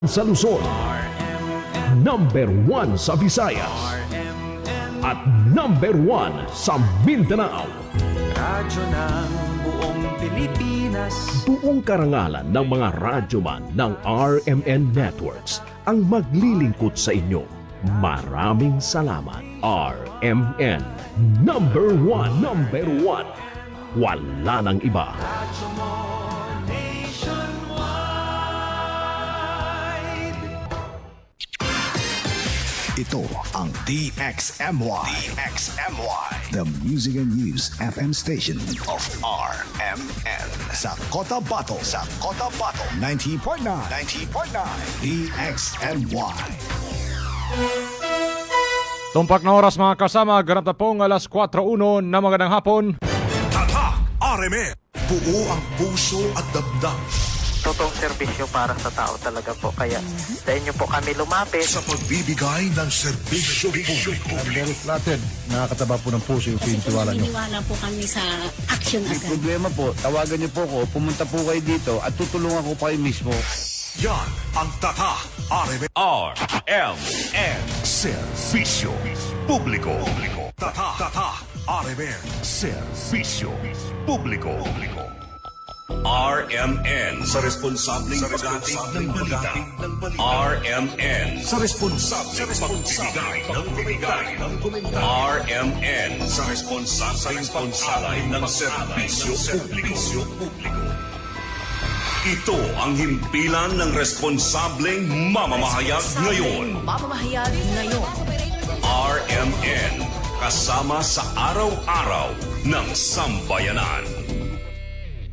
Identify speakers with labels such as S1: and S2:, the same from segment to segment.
S1: Sa Luzon, number 1 sa Visayas, at number 1 sa Mindanao.
S2: Radyo ng buong Pilipinas.
S1: Buong karangalan ng mga radyoman ng RMN Networks ang maglilingkod sa inyo. Maraming salamat, RMN. Number 1, number 1. Wala nang iba.
S2: Radyo mo nationwide.
S3: Ito ang DXMY. The Music and News FM station of RMN. Sa Cotabato. 90.9. DXMY.
S4: Tumpak na oras mga kasama, ganap na pong alas 4:01 na magandang hapon.
S3: Tatak RMN. Buo ang puso at damdam
S5: totoong serbisyo para sa tao talaga po. Kaya sa inyo po kami lumapit.
S3: sa pagbibigay ng serbisyo publiko.
S6: Very flattered. Nakakataba po ng puso yung pinitiwala nyo.
S7: Naniniwala po kami sa action agad.
S8: Problema po, tawagan niyo po ako, pumunta po kayo dito at tutulungan ko kayo mismo.
S3: Yan ang Tatak RMN. RMN. Serbisyo publiko. Tatak RMN. Serbisyo publiko. RMN sa responsableng paghatid ng balita. RMN sa responsableng pagbibigay ng komentaryo. RMN sa responsableng pag-alay ng serbisyo publiko. Ito ang himpilan ng responsableng mamamahayag ngayon. RMN kasama sa araw-araw ng sambayanan.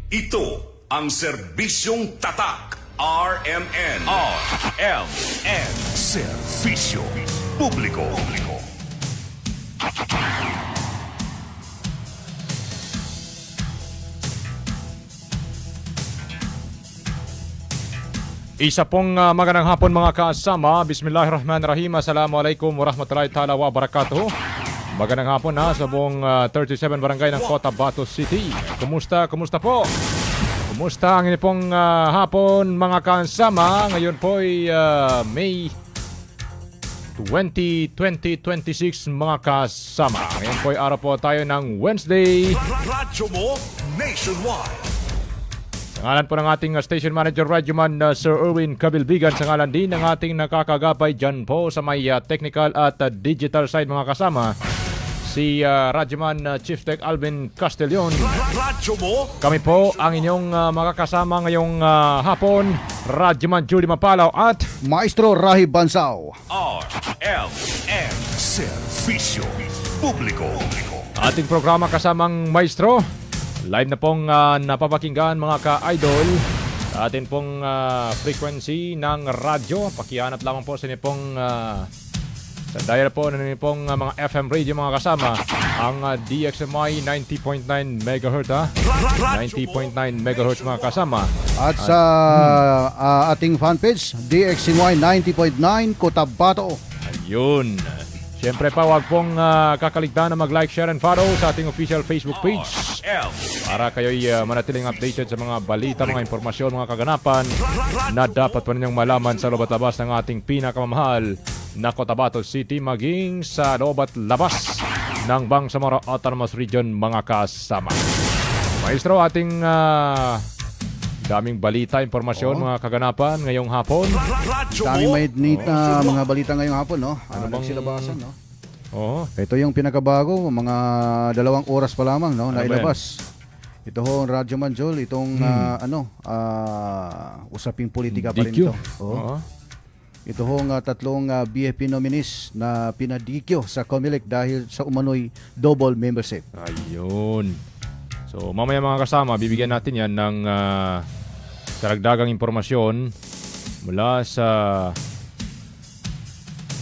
S3: Ito ang serbisyong tatak. RMN. RMN. Serbisyo publiko.
S4: Isa pong magandang hapon mga kasama. Bismillahirrahmanirrahim. Assalamualaikum warahmatullahi ta'ala wabarakatuh. Magandang hapon na sa buong 37 barangay ng Cotabato City. Kumusta po? Kumusta ang inyong pong hapon mga kasama? Ngayon po ay May 20, 2026 mga kasama. Ngayon po ay araw po tayo ng Wednesday.
S3: Radyo mo nationwide.
S4: Sa ngalan po ng ating station manager, Radyoman Sir Erwin Cabilbigan. Sa ngalan din ng ating nakakagabay dyan po sa may technical at digital side mga kasama, si Radyoman Chief Tech Alvin Castellon.
S3: Radyo mo.
S4: Kami po ang inyong makakasama ngayong hapon, Radyoman Judy Mapalaw at
S6: Maestro Rahi Bansao.
S3: RMN. Serbisyo publiko.
S4: ating programa kasamang Maestro. Live na pong napapakinggan mga ka-idol sa atin pong frequency ng radyo. Pakihanap lamang po sa inyo pong sa dial po na inyo pong mga FM radio mga kasama. Ang DXMY 90.9 MHz 90.9 MHz mga kasama.
S6: At sa ating fanpage, DXNY 90.9 Cotabato.
S4: Ayun. Siyempre pa, huwag pong kakaligtaan na mag-like, share, and follow sa ating official Facebook page para kayo'y manatiling updated sa mga balita, mga impormasyon, mga kaganapan na dapat pa ninyong malaman sa loob at labas ng ating pinakamamahal na Cotabato City, maging sa loob at labas ng Bangsamoro Autonomous Region mga kasama. Maestro, ating daming balita, impormasyon, mga kaganapan ngayong hapon.
S6: Daming may neat na mga balita ngayong hapon, no?
S4: Ano bang
S6: Nagsilabasan, no?
S4: Oo.
S6: Ito yung pinakabago, mga 2 oras pa lamang, no?
S4: Ano ba
S6: Nailabas. Ito ho, Radyo Manjol, itong usaping politika pa rin
S4: DQ.
S6: ito. Oo. Ito hong 3 BFP nominees na pinadikyo sa COMELEC dahil sa umano'y double membership.
S4: Ayun. So mamaya mga kasama, bibigyan natin yan ng karagdagang impormasyon mula sa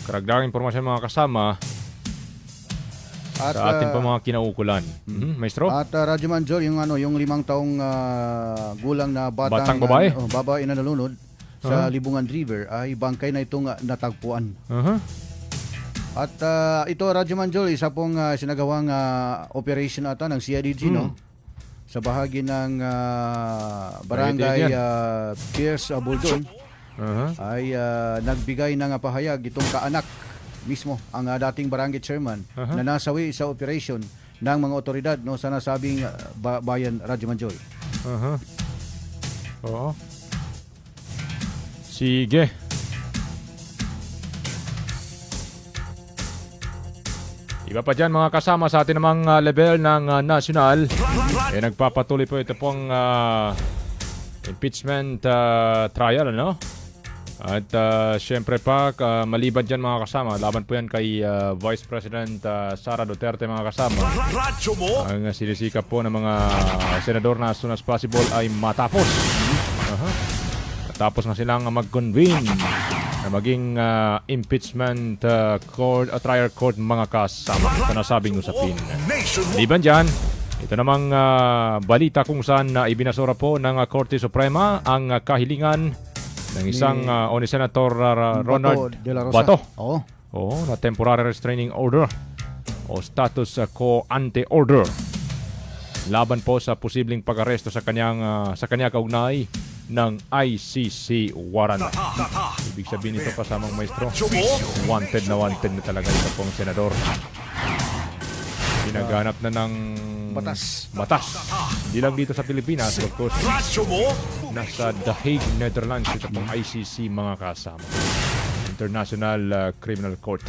S4: karagdagang impormasyon mga kasama
S6: At,
S4: sa atin pa mga kinaukulan. Maestro?
S6: At Radyo Manjol, yung 5 taong gulang na
S4: Batang babae?
S6: Babae na nalunod sa Libungan River ay bangkay na itong natagpuan. At ito, Radyo Manjol, isa pong sinagawang operation ata ng CIDG, no? Sa bahagi ng barangay Pierce Buldon ay nagbigay ng pahayag itong kaanak mismo ang dating barangay chairman na nasawi sa operation ng mga otoridad no sa nasabing bayan, Radyo Manjoy.
S4: Oo. Sige. Iba pa dyan mga kasama sa atin namang level ng national. Nagpapatuloy po ito pong impeachment trial, ano? At syempre pa, maliban dyan mga kasama, laban po yan kay Vice President Sara Duterte mga kasama.
S3: Radyo mo.
S4: Ang sinisikap po ng mga senador na as soon as possible ay matapos. Tapos na silang mag-convene na maging impeachment court, trial court mga kasama sa nasabing usapin. Liban dyan, ito namang balita kung saan ibinasura po ng Korte Suprema ang kahilingan ng isang ni Senator Ronald
S6: De La Rosa.
S4: Bato.
S6: Oo.
S4: Na temporary restraining order o status quo ante order laban po sa posibleng pag-aresto sa kanya kaugnay ng ICC warrant. Ibig sabihin nito, kasamang maestro, wanted na talaga ito pong senador. Pinaganap na ng batas. Hindi lang dito sa Pilipinas, of course. Nasa The Hague, Netherlands, ito pong ICC mga kasama. International Criminal Court.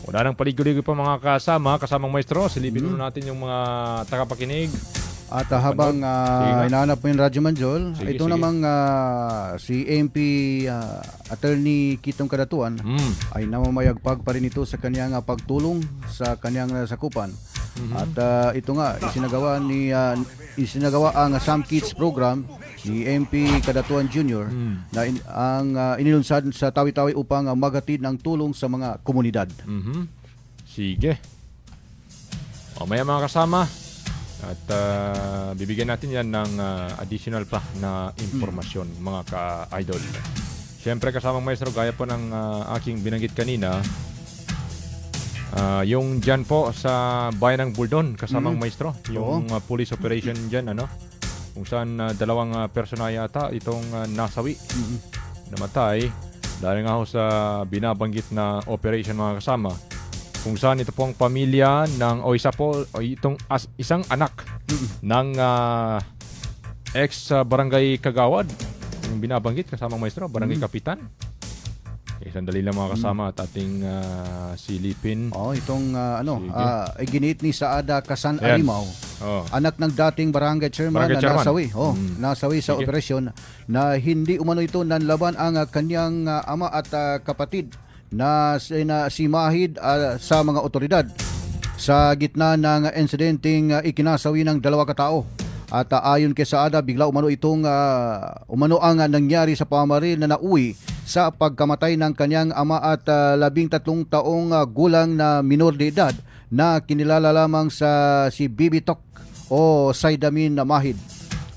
S4: Wala nang paligoy-ligoy pa mga kasamang maestro. Silipin muna natin yung mga tagapakinig.
S6: At habang hinahanap mo yung Radyo Manjol, ito
S4: Sige.
S6: namang si MP Attorney Kitong Kadatuan ay namamayagpag pa rin ito sa kanyang pagtulong sa kanyang sakupan. At ito nga isinagawa ang Some Kids program ni MP Kadatuan Jr. na ang inilunsad sa Tawi-Tawi upang maghatid ng tulong sa mga komunidad.
S4: Sige. Mamaya mga kasama. At bibigyan natin yan ng additional pa na impormasyon mga ka-idol. Siyempre kasamang maestro, gaya po ng aking binanggit kanina, yung dyan po sa bayan ng Buldon, kasamang maestro, yung police operation dyan, ano? Kung saan dalawang persona yata itong nasawi, namatay, dahil nga ho sa binabanggit na operation mga kasama. Kung saan ito pong pamilya ng isang anak ng ex-barangay Kagawad, yung binabanggit kasamang maestro, barangay kapitan. Sandali lang mga kasama at ating silipin.
S6: Itong ginit ni Saada Kasan
S4: Ayan.
S6: Arimaw, anak ng dating barangay chairman na nasawi. Nasawi sa operasyon na hindi umano ito nanlaban ang kanyang ama at kapatid na si Mahid sa mga otoridad sa gitna ng insidenteng ikinasawi ng dalawa katao. At ayon kay Saada, bigla umano ang nangyari sa pamamaril na nauwi sa pagkamatay ng kanyang ama at 13 taong gulang na minor de edad na kinilala lamang sa si Bibitok o Saidamin Mahid.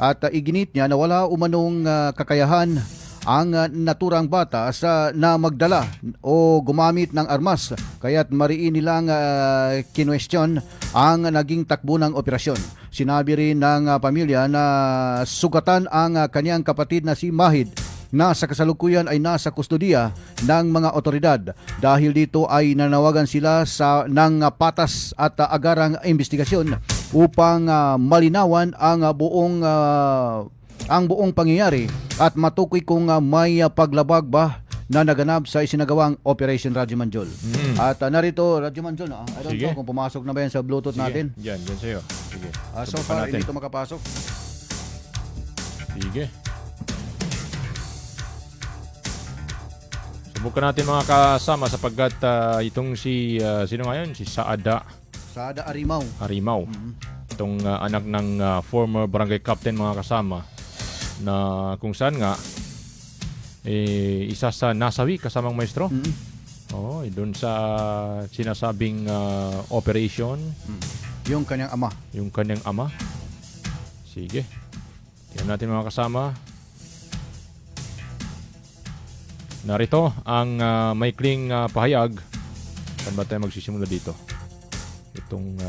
S6: At iginit niya na wala umanong kakayahan ang naturang bata na magdala o gumamit ng armas, kaya't mariin nilang kinwestiyon ang naging takbo ng operasyon. Sinabi rin ng pamilya na sugatan ang kanyang kapatid na si Mahid na sa kasalukuyan ay nasa kustodiya ng mga otoridad. Dahil dito ay nanawagan sila ng patas at agarang investigasyon upang malinawan ang buong pangyayari at matukoy kung may paglabag ba na naganap sa isinagawang Operation Radyo Manjol. At narito, Radyo Manjol, I don't know kung pumasok na ba yan sa Bluetooth natin.
S4: Yan sa'yo. Sige.
S6: So far, hindi ito makapasok.
S4: Sige. Subukan natin mga kasama sapagkat itong sino ngayon? Si Saada Arimaw. Itong anak ng former barangay captain mga kasama na kung saan nga isa sa nasawi kasamang maestro. Doon sa sinasabing operation.
S6: Yung kanyang ama.
S4: Sige. Tingnan natin mga kasama. Narito ang maikling pahayag. Saan ba tayo magsisimula dito? Itong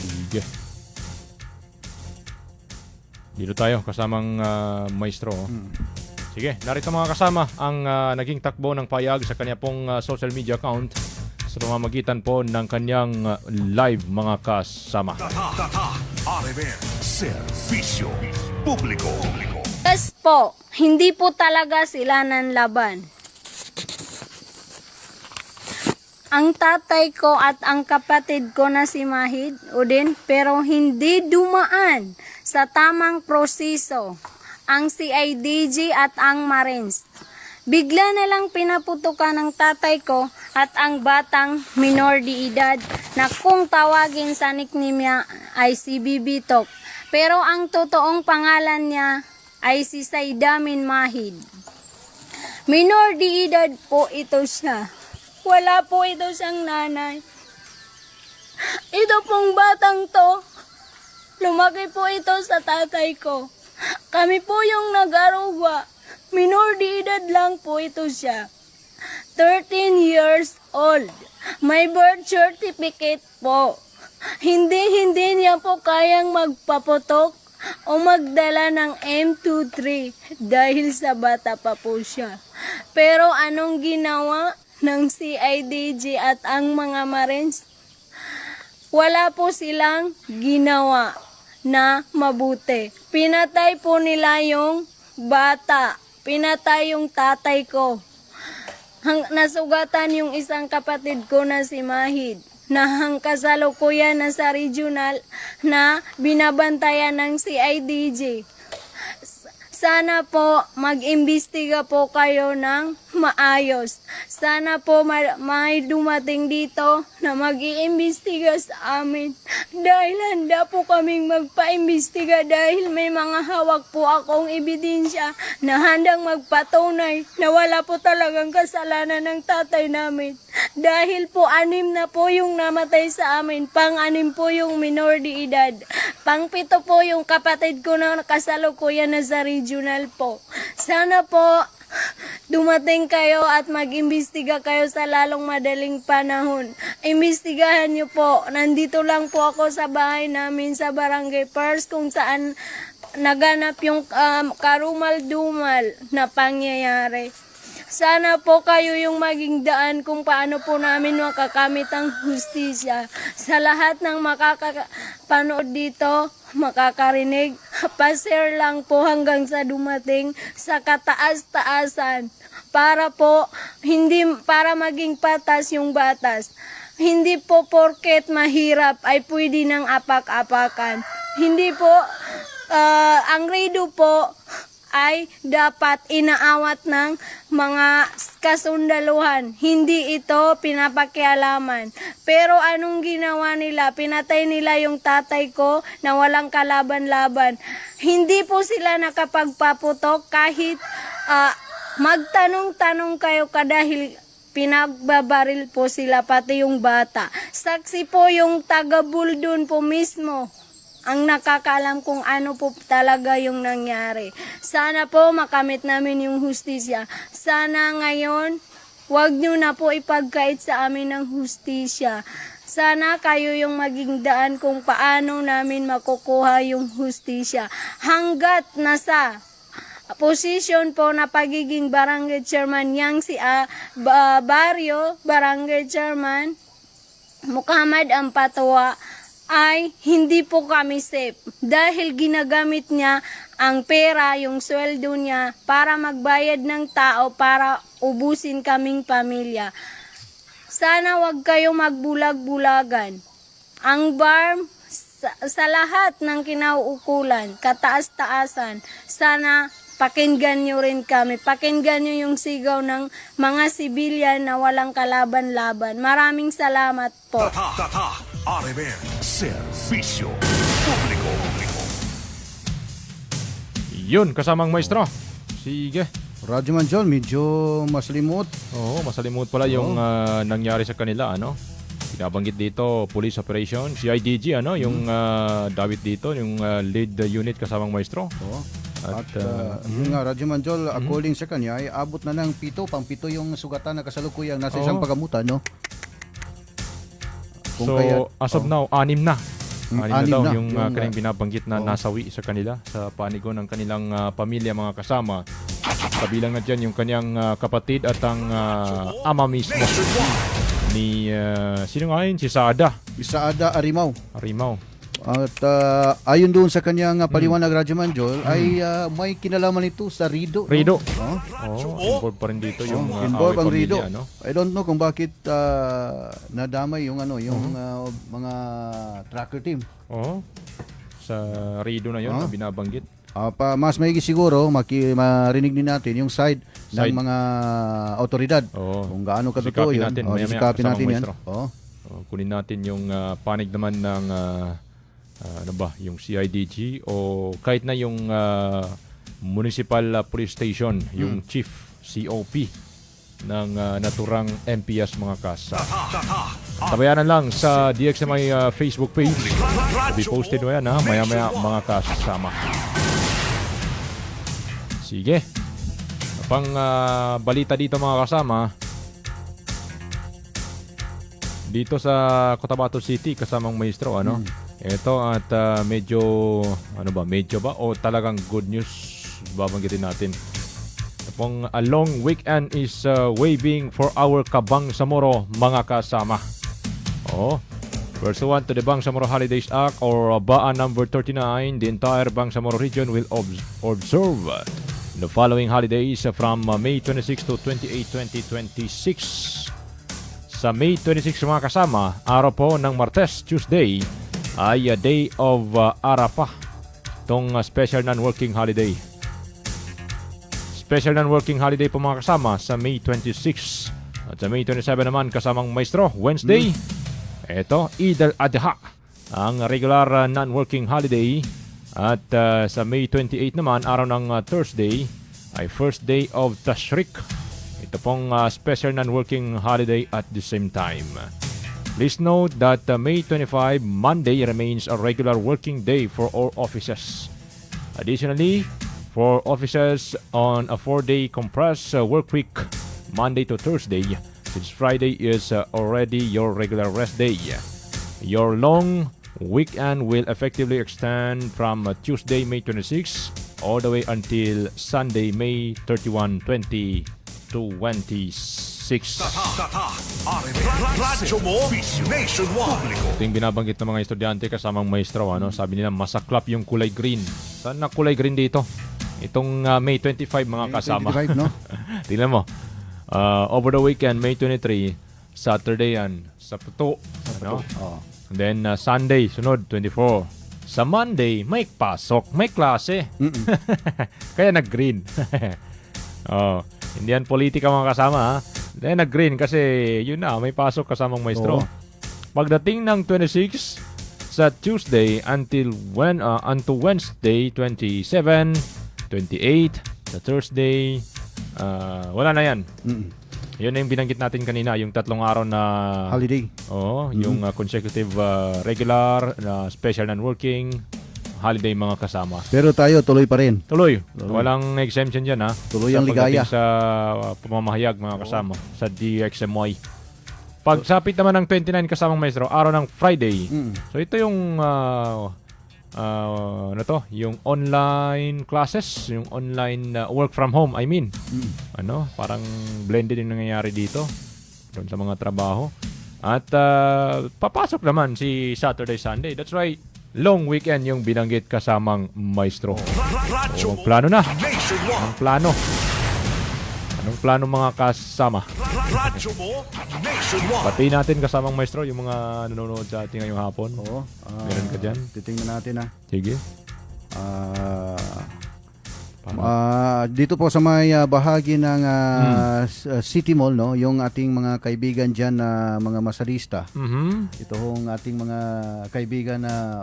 S4: sige. Dito tayo kasamang maestro. Sige, narito mga kasama ang naging takbo ng payag sa kanya pong social media account sa pamamagitan po ng kanyang live mga kasama.
S3: RMN Servisyo Publiko.
S9: Yes po, hindi po talaga sila nanlaban. Ang tatay ko at ang kapatid ko na si Mahid Udin, pero hindi dumaan sa tamang proseso ang CIDG at ang Marines. Bigla na lang pinaputukan ng tatay ko at ang batang minor de edad na kung tawagin sa nickname niya ay si Bibitok. Pero ang totoong pangalan niya ay si Saidamin Mahid. Minor de edad po ito siya. Wala po ito siyang nanay. Ito pong batang to, lumaki po ito sa tatay ko. Kami po yung nag-aruga. Minor de edad lang po ito siya. 13 years old. May birth certificate po. Hindi niya po kayang magpaputok o magdala ng M23 dahil sa bata pa po siya. Pero anong ginawa ng CIDG at ang mga Marines? Wala po silang ginawa na mabuti. Pinatay po nila yung bata. Pinatay yung tatay ko. Nasugatan yung isang kapatid ko na si Mahid na ang kasalukuyan na sa regional na binabantayan ng CIDG. Sana po mag-imbestiga po kayo ng maayos. Sana po may dumating dito na mag-iimbestiga sa amin. Dahil handa po kaming magpa-imbestiga dahil may mga hawak po akong ebidensya na handang magpatunay na wala po talagang kasalanan ng tatay namin. Dahil po 6 na po yung namatay sa amin, pang-6 po yung minor de edad. Pang-7 po yung kapatid ko na kasalukuyan na sa regional po. Sana po dumating kayo at mag-imbestiga kayo sa lalong madaling panahon. Imbestigahan nyo po. Nandito lang po ako sa bahay namin sa Barangay Pars kung saan naganap yung karumal-dumal na pangyayari. Sana po kayo yung maging daan kung paano po namin makakamit ang hustisya. Sa lahat ng makakapanood dito, makakarinig, pa-share lang po hanggang sa dumating sa kataas-taasan para po para maging patas yung batas. Hindi po porket mahirap ay pwede nang apak-apakan. Hindi po ang redo po ay dapat inaawat ng mga kasundaluhan. Hindi ito pinapakialaman. Pero anong ginawa nila? Pinatay nila yung tatay ko na walang kalaban-laban. Hindi po sila nakapagpaputok kahit magtanong-tanong kayo dahil pinagbabaril po sila pati yung bata. Saksi po yung taga-Buldun po mismo ang nakakaalam kung ano po talaga yung nangyari. Sana po makamit namin yung hustisya. Sana ngayon, wag nyo na po ipagkait sa amin ng hustisya. Sana kayo yung maging daan kung paano namin makukuha yung hustisya. Hanggat nasa posisyon po na pagiging barangay chairman yang si Barrio, barangay chairman, Muhammad Ampatwa, ay hindi po kami safe dahil ginagamit niya ang pera, yung sweldo niya para magbayad ng tao para ubusin kaming pamilya. Sana wag kayo magbulag-bulagan. Ang BARM sa lahat ng kinauukulan, kataas-taasan, sana pakinggan nyo rin kami. Pakinggan nyo yung sigaw ng mga sibilyan na walang kalaban-laban. Maraming salamat po.
S3: RMN Servisyo Publiko.
S4: Yun, kasamang maestro. Sige.
S6: Radyo Man John, medyo maslimot.
S4: Oo, masalimut pala yung nangyari sa kanila, ano? Pinabanggit dito, police operation, CIDG, ano? Yung David dito, yung lead unit kasamang maestro.
S6: Oo.
S4: At,
S6: Yun nga, Radyo Man John, according sa kanya, ay abot na ng 7, pang-7 yung sugatan na kasalukuyang nasa isang pagamutan, no?
S4: So, as of now, 6 na Anim na daw yung
S6: yung,
S4: kanilang binabanggit na
S6: oo.
S4: nasawi sa kanila sa panigo ng kanilang pamilya, mga kasama. Kabilang na dyan yung kanyang kapatid at ang ama mismo ni sino nga yun? Si Saada
S6: Isaada Arimaw.
S4: Arimaw.
S6: At ayon doon sa kanyang paliwanag, Radyo Manjol, ay may kinalaman ito sa Rido.
S4: Rido.
S6: No?
S4: Involved pa rin dito yung
S6: Involved ang
S4: away
S6: Rido.
S4: pamilya, no?
S6: I don't know kung bakit nadamay yung mga tracker team.
S4: Oo. Sa Rido na yun, na binabanggit.
S6: Mas maigi siguro marinig din natin yung side ng mga otoridad.
S4: Oo.
S6: Kung gaano katotoo
S4: Sikapin
S6: yun.
S4: natin, maya-maya
S6: Sisikapin
S4: kasama
S6: natin yan.
S4: maestro.
S6: Oo.
S4: Kunin natin yung panig naman ng ano ba, yung CIDG o kahit na yung Municipal Police Station, yung Chief COP ng naturang MPS, mga kasa. Tabayanan lang sa DXMI Facebook page. Be posted mo yan, ha, maya-maya, mga kasama. Sige. Pang balita dito, mga kasama. Dito sa Cotabato City, kasamang maestro, ano? Ito at medyo o talagang good news babanggitin natin. Pong a long weekend is waving for our Kabangsamoro, mga kasama. Pursuant to the Bangsamoro Holidays Act or BAA number 39, the entire Bangsamoro region will observe the following holidays from May 26 to 28, 2026. Sa May 26, mga kasama, araw po ng Martes, Tuesday, ay a day of Arafah, itong special non-working holiday. Special non-working holiday po, mga kasama, sa May 26. At sa May 27 naman, kasamang maestro, Wednesday, ito, Eid al-Adha, ang regular non-working holiday. At sa May 28 naman, araw ng Thursday, ay first day of Tashriq. Ito pong special non-working holiday at the same time. Please note that May 25, Monday, remains a regular working day for all offices. Additionally, for offices on a 4-day compressed work week, Monday to Thursday, since Friday is already your regular rest day, your long weekend will effectively extend from Tuesday, May 26, all the way until Sunday, May 31, 2026.
S3: Radyo mo, nationwide.
S4: Ito yung binabanggit ng mga estudyante kasamang maestro, ano? Sabi nila masaklap yung kulay green. Saan na kulay green dito? Itong May 25, mga kasama.
S6: 25, no?
S4: Tingnan mo. Over the weekend, May 23, Saturday yan. Sa Puto. Ano? And then Sunday, sunod, 24. Sa Monday, may pasok, may klase. Kaya nag-green. Hindi yan politika, mga kasama, ha? Then nag-green kasi yun na, may pasok kasamang maestro. Pagdating ng 26 sa Tuesday until Wednesday 27, 28 sa Thursday, wala na yan. Yun na yung binanggit natin kanina, yung tatlong araw na
S6: Holiday.
S4: yung consecutive regular, special non-working holiday, mga kasama.
S6: Pero tayo tuloy pa rin.
S4: Tuloy. Walang exemption dyan, ha?
S6: Tuloy ang ligaya.
S4: Sa pamamahayag, mga kasama, sa DXMY. Pagsapit naman ng 29, kasamang maestro, araw ng Friday. So ito yung yung online classes, yung online work from home, I mean. Parang blended yung nangyayari dito doon sa mga trabaho. At papasok naman si Saturday, Sunday. That's why long weekend yung binanggit kasamang maestro. Plano na. Anong plano? Anong plano, mga kasama?
S3: Radyo mo, nationwide.
S4: Pati natin kasamang maestro yung mga nanonood sa ating ngayong hapon. Meron ka dyan?
S6: Titingnan natin, ha.
S4: Sige.
S6: Dito po sa may bahagi ng City Mall, no, yung ating mga kaibigan diyan na mga masalista. Ito hong ating mga kaibigan na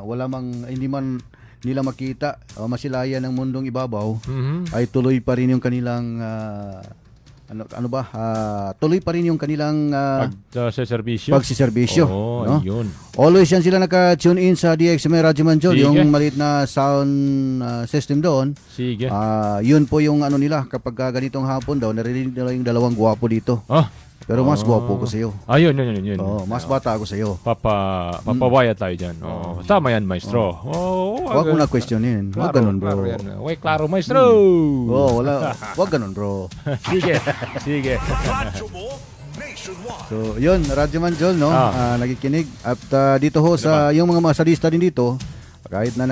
S6: hindi man nila makita o masilayan ng mundong ibabaw, ay tuloy pa rin yung kanilang tuloy pa rin yung kanilang
S4: pagsiservisyo.
S6: No?
S4: Yun.
S6: Always yan sila naka-tune in sa DXMI Radyo Manjol, yung maliit na sound system doon.
S4: Sige.
S6: Yun po yung nila, kapag ganitong hapon daw, narinig nila yung dalawang gwapo dito. Pero mas gwapo ko sa iyo.
S4: Ayun, yun.
S6: Oh, mas bata ako sa iyo.
S4: Papawaya tayo dyan. Oh, tama yan, maestro. Oh,
S6: Huwag mo na questionin. Huwag ganun, bro.
S4: Klaro yan. Uy, klaro, maestro.
S6: Oh, wala. Huwag ganun, bro.
S4: Sige.
S3: Radyo mo nationwide.
S6: So, yun, Radyo Man Joel, no? Nakikinig. At dito ho, sa yung mga masalista din dito, kahit na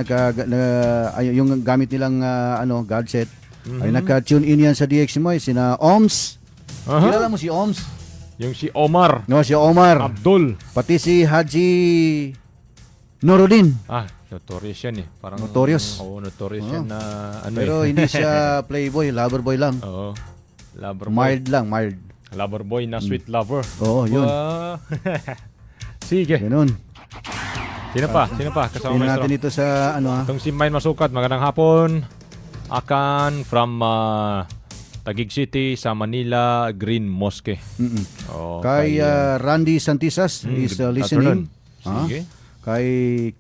S6: yung gamit nilang gadget, ay naka-tune in yan sa DXMY, sina Oms. Kilala mo si Oms?
S4: Yung si Omar.
S6: No, si Omar.
S4: Abdul.
S6: Pati si Haji Nuruddin.
S4: Notorious yan eh. Parang,
S6: Notorious.
S4: Oo, notorious yan na
S6: Pero hindi siya playboy, lover boy lang.
S4: Oo. Lover boy.
S6: Mild.
S4: Lover boy na sweet lover.
S6: Oo, yun.
S4: Sige.
S6: Ganun.
S4: Sino pa? Kasama
S6: Tingnan
S4: maestro.
S6: natin ito sa
S4: Itong si Main Masukat. Magandang hapon. Akan from Taguig City sa Manila Green Mosque. Oh,
S6: Kay Randy Santisas is listening.
S4: Sige.
S6: Kay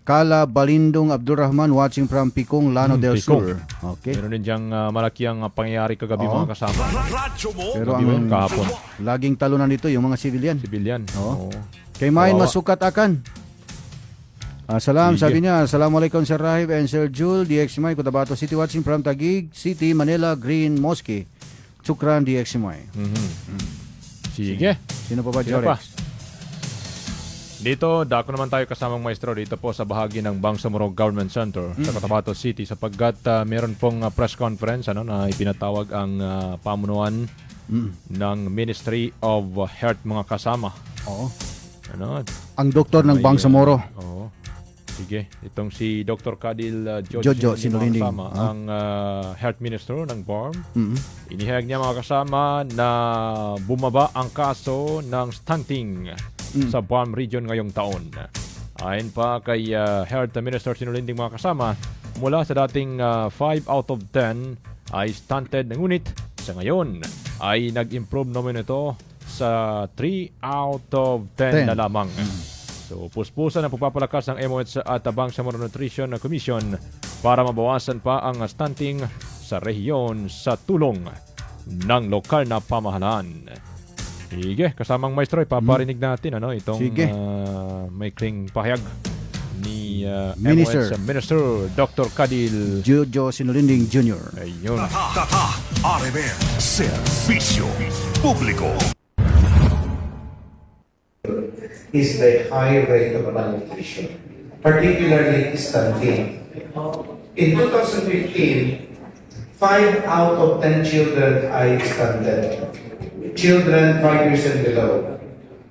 S6: Kala Balindong Abdurrahman watching from Picong, Lano del
S4: Picong.
S6: Sur. Okay.
S4: Meron din diyang malaki ang pangyayari kagabi mga kasama.
S3: Radyo mo
S6: Pero
S4: Gabi ba yun?
S6: ang
S4: Kahapon.
S6: laging talunan dito yung mga civilian.
S4: Civilian.
S6: Oo. Kay Main
S4: Kawawa.
S6: Masukat Akan. Salam,
S4: Sige.
S6: sabi niya, Assalamualaikum Sir Rahib and Sir Jul, DXMY, Cotabato City, watching from Taguig City, Manila, Green Mosque. Chukran, DXMY.
S4: Sige.
S6: Sino pa ba,
S4: Sino pa?
S6: Jorex?
S4: Dito, dako naman tayo kasamang maestro dito po sa bahagi ng Bangsamoro Government Center sa Cotabato City sapagkat meron pong press conference na ipinatawag ang pamunuan ng Ministry of Health mga kasama.
S6: Oo.
S4: Ang
S6: doktor ng Bangsamoro.
S4: Oo. Sige, itong si Dr. Kadil
S6: Jojo Sinulinding.
S4: kasama, ang Health Minister ng BARM. Inihayag niya mga kasama na bumaba ang kaso ng stunting sa BARM region ngayong taon. Ayon pa kay Health Minister Sinulinding mga kasama, mula sa dating 5 out of 10 ay stunted, ngunit sa ngayon ay nag-improve naman ito sa 3 out of 10 na lamang. So, puspusan ang pagpapalakas ng MOH at Bangsamoro Nutrition Commission para mabawasan pa ang stunting sa rehiyon sa tulong ng lokal na pamahalaan. Sige, kasamang maestro, ipaparinig natin itong maikling pahayag ni
S6: Minister.
S4: MOH Minister Dr. Kadil
S6: Jojo Sinulinding Jr.
S4: Ayun.
S3: RMN Servisyo Publiko.
S10: Is the high rate of malnutrition, particularly stunting. In 2015, 5 out of 10 children are stunted. Children 5 years and below.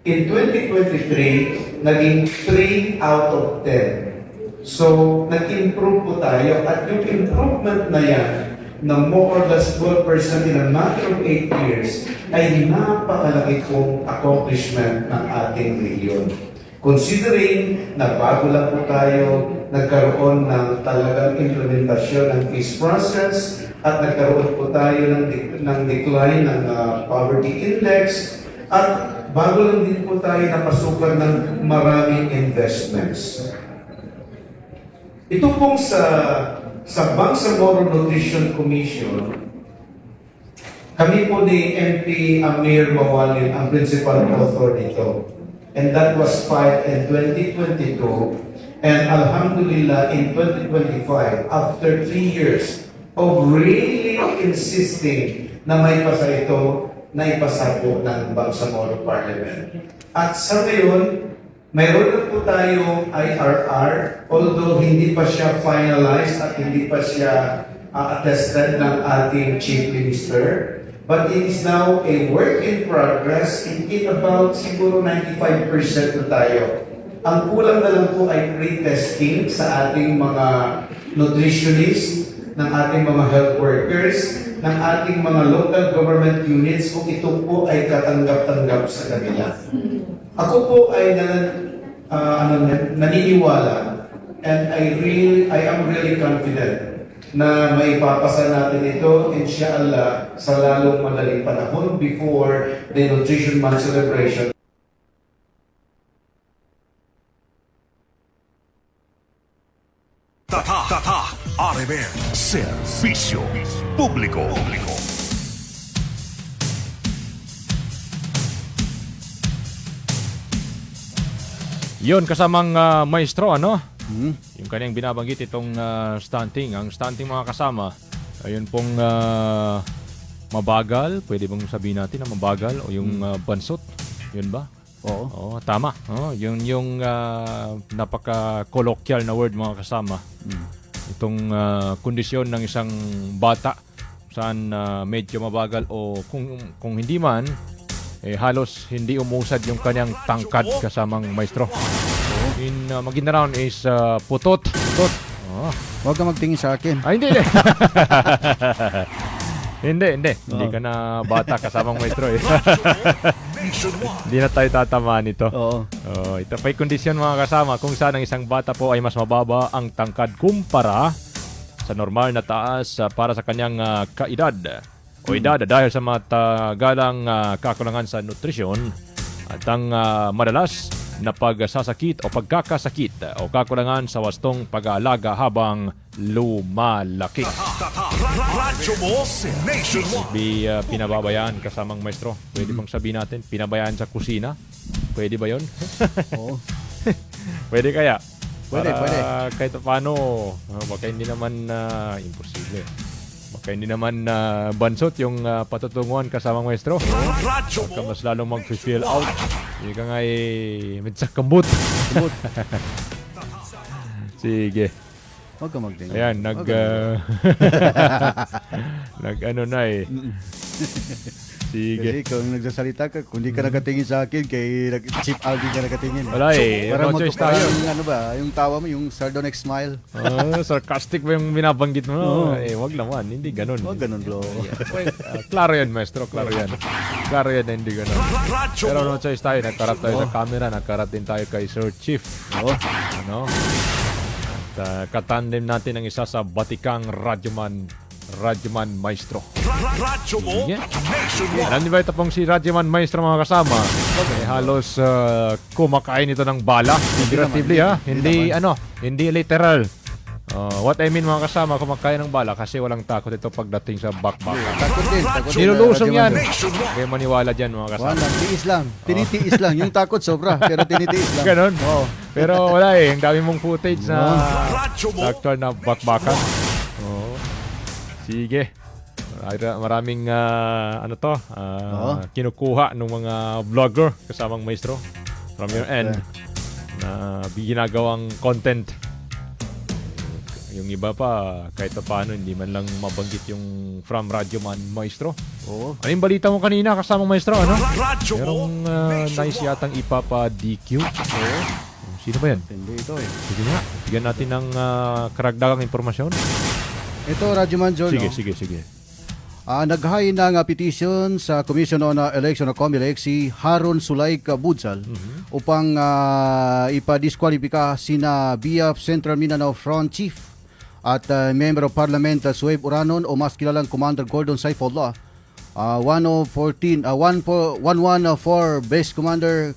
S10: In 2023, naging 3 out of 10. So, nag-improve po tayo at yung improvement na yan na more or less 12% in a matter of 8 years ay napakalaki pong accomplishment ng ating region. Considering na bago lang po tayo nagkaroon ng talagang implementasyon ng peace process at nagkaroon po tayo ng decline ng poverty index at bago lang din po tayo napasukan ng maraming investments. Ito pong sa Bangsamoro Nutrition Commission, kami po ni MP Amir Mawalin ang principal author dito. And that was filed in 2022. And Alhamdulillah, in 2025, after 3 years of really insisting na may pasa ito, na ipasa po ng Bangsamoro Parliament. At sa ngayon, mayroon na po tayong IRR, although hindi pa siya finalized at hindi pa siya attested ng ating Chief Minister. But it is now a work in progress. In about siguro 95% na tayo. Ang kulang na lang po ay pre-testing sa ating mga nutritionists, ng ating mga health workers, ng ating mga local government units kung ito po ay katanggap-tanggap sa kanila. Ako po ay naniniwala and I am really confident na maipapasa natin ito, inshallah, sa lalong madaling panahon before the Nutrition Month celebration.
S3: RMN Servisyo Publiko.
S4: Yun, kasamang maestro, ano? Yung kanyang binabanggit itong stunting. Ang stunting mga kasama, ayun pong mabagal. Pwede bang sabihin natin na mabagal? O yung bansot? Yun ba? Oo, tama. Yung napaka-colloquial na word mga kasama. Itong kondisyon ng isang bata saan medyo mabagal o kung hindi man, halos hindi umusad yung kanyang tangkad kasamang maestro. In maging round is putot.
S6: Huwag ka magtingin sa akin.
S4: Ay, hindi. Hindi ka na bata kasamang maestro eh. Hindi na tayo tatamaan ito. Ito pa'y kondisyon mga kasama kung saan ang isang bata po ay mas mababa ang tangkad kumpara sa normal na taas para sa kanyang kaedad o edad dahil sa matagalang kakulangan sa nutrisyon at ang madalas na pagsasakit o pagkakasakit o kakulangan sa wastong pag-aalaga habang lumalaki. Pinababayaan kasamang maestro. Pwede bang sabihin natin, pinabayaan sa kusina? Pwede ba yun?
S6: Oo.
S4: Pwede kaya?
S6: Pwede.
S4: Kahit paano, baka hindi naman imposible. Baka hindi naman bansot yung patutunguhan kasamang maestro. Baka mas lalong mag-fill out. Hindi ka nga medsak kambut. Sige.
S6: Huwag ka magtingin.
S4: Ayan, nag-ano na eh. Sige.
S6: Kasi kung nagsasalita ka, kung di ka nakatingin sa akin, kay Chief Aldi ka nakatingin.
S4: Wala eh.
S6: Para
S4: No choice tayo.
S6: ano ba, yung tawa mo, yung sardonic smile.
S4: Sarcastic ba yung binabanggit mo? Wag naman. Hindi ganun.
S6: Huwag ganun, bro.
S4: Klaro yan, maestro. Klaro yan. Klaro yan na hindi ganun. Pero no choice tayo. Nagkarap tayo sa camera. Nagkarap din tayo kay Sir Chief. Ano? At katandem natin ang isa sa batikang Radyoman Maestro. Alam niyo ba ito pong si Radyoman Maestro mga kasama? Halos kumakain ito ng bala. Figuratively ha. Hindi literal. What I mean mga kasama, kumakain ng bala kasi walang takot ito pagdating sa bakbakan.
S6: Takot din.
S4: Nilulusong yan. Kaya maniwala dyan mga kasama.
S6: Wala, tiis lang. Tinitiis lang. Yung takot sobra, pero tinitiis lang.
S4: Ganon? Pero wala eh. Ang dami mong footage na actual na bakbakan. Sige. Maraming kinukuha ng mga vlogger kasamang maestro from your end na ginagawang content. Yung iba pa, kahit paano, hindi man lang mabanggit yung from Radyoman Maestro. Ano yung balita mo kanina kasamang maestro, ano? Merong nice yatang ipapa-DQ. Sino ba yan?
S6: Hindi ito eh.
S4: Sige nga, bigyan natin ng karagdagang informasyon.
S6: Ito, Radyoman John.
S4: Sige.
S6: Naghain ng petition sa Commission on Election o COMELEC si Haron Sulaika Budzal upang ipadiskwalipika sina BF Central Mindanao Front Chief at Member of Parliament Sueb Uranon o mas kilalang Commander Gordon Saifullah, 114 Base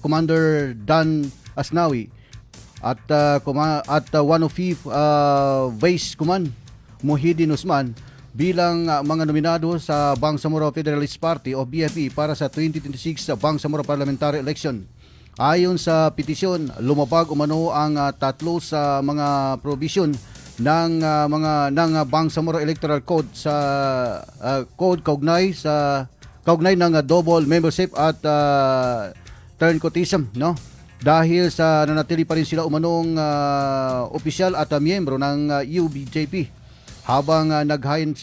S6: Commander Dan Asnawi at 105 Vice Command Muhyiddin Usman bilang mga nominado sa Bangsamoro Federalist Party o BFP para sa 2026 Bangsamoro Parliamentary Election. Ayon sa petisyon, lumabag umano ang tatlo sa mga provision ng Bangsamoro Electoral Code sa code kaugnay ng double membership at turncotism, no? Dahil sa nanatili pa rin sila umanong opisyal at miyembro ng UBJP. Habang naghain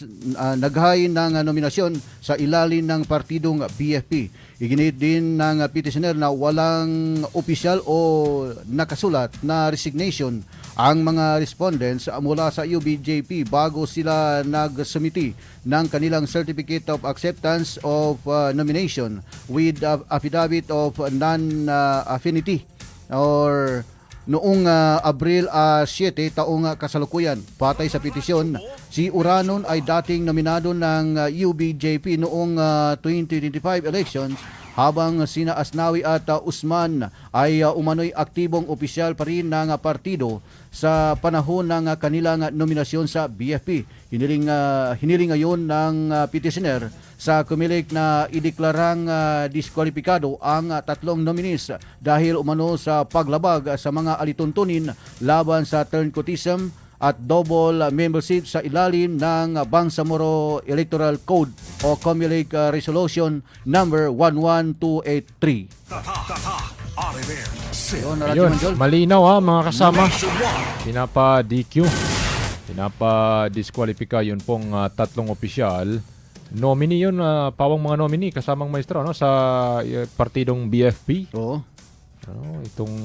S6: ng nominasyon sa ilalim ng partidong BFP. Iginit din ng petitioner na walang opisyal o nakasulat na resignation ang mga respondents mula sa UBJP bago sila nagsumiti ng kanilang Certificate of Acceptance of Nomination with Affidavit of Non-Affinity or noong Abril 7 taong kasalukuyan. Patay sa petisyon, si Uranon ay dating nominado ng UBJP noong 2025 elections habang sina Asnawi at Usman ay umano'y aktibong opisyal pa rin ng partido sa panahon ng kanilang nominasyon sa BFP. Hiniling ngayon ng petitioner sa Comelec na ideklarang diskwalipikado ang tatlong nominees dahil umano sa paglabag sa mga alituntunin laban sa turncoatism at double membership sa ilalim ng Bangsamoro Electoral Code o Comelec Resolution number 11283.
S4: Ayun, malinaw mga kasama. Pinapa-DQ. Pinapa-disqualify yun pong tatlong opisyal. Nominee yun, pawang mga nominee kasamang maestro sa partidong BFP.
S6: Oo.
S4: Itong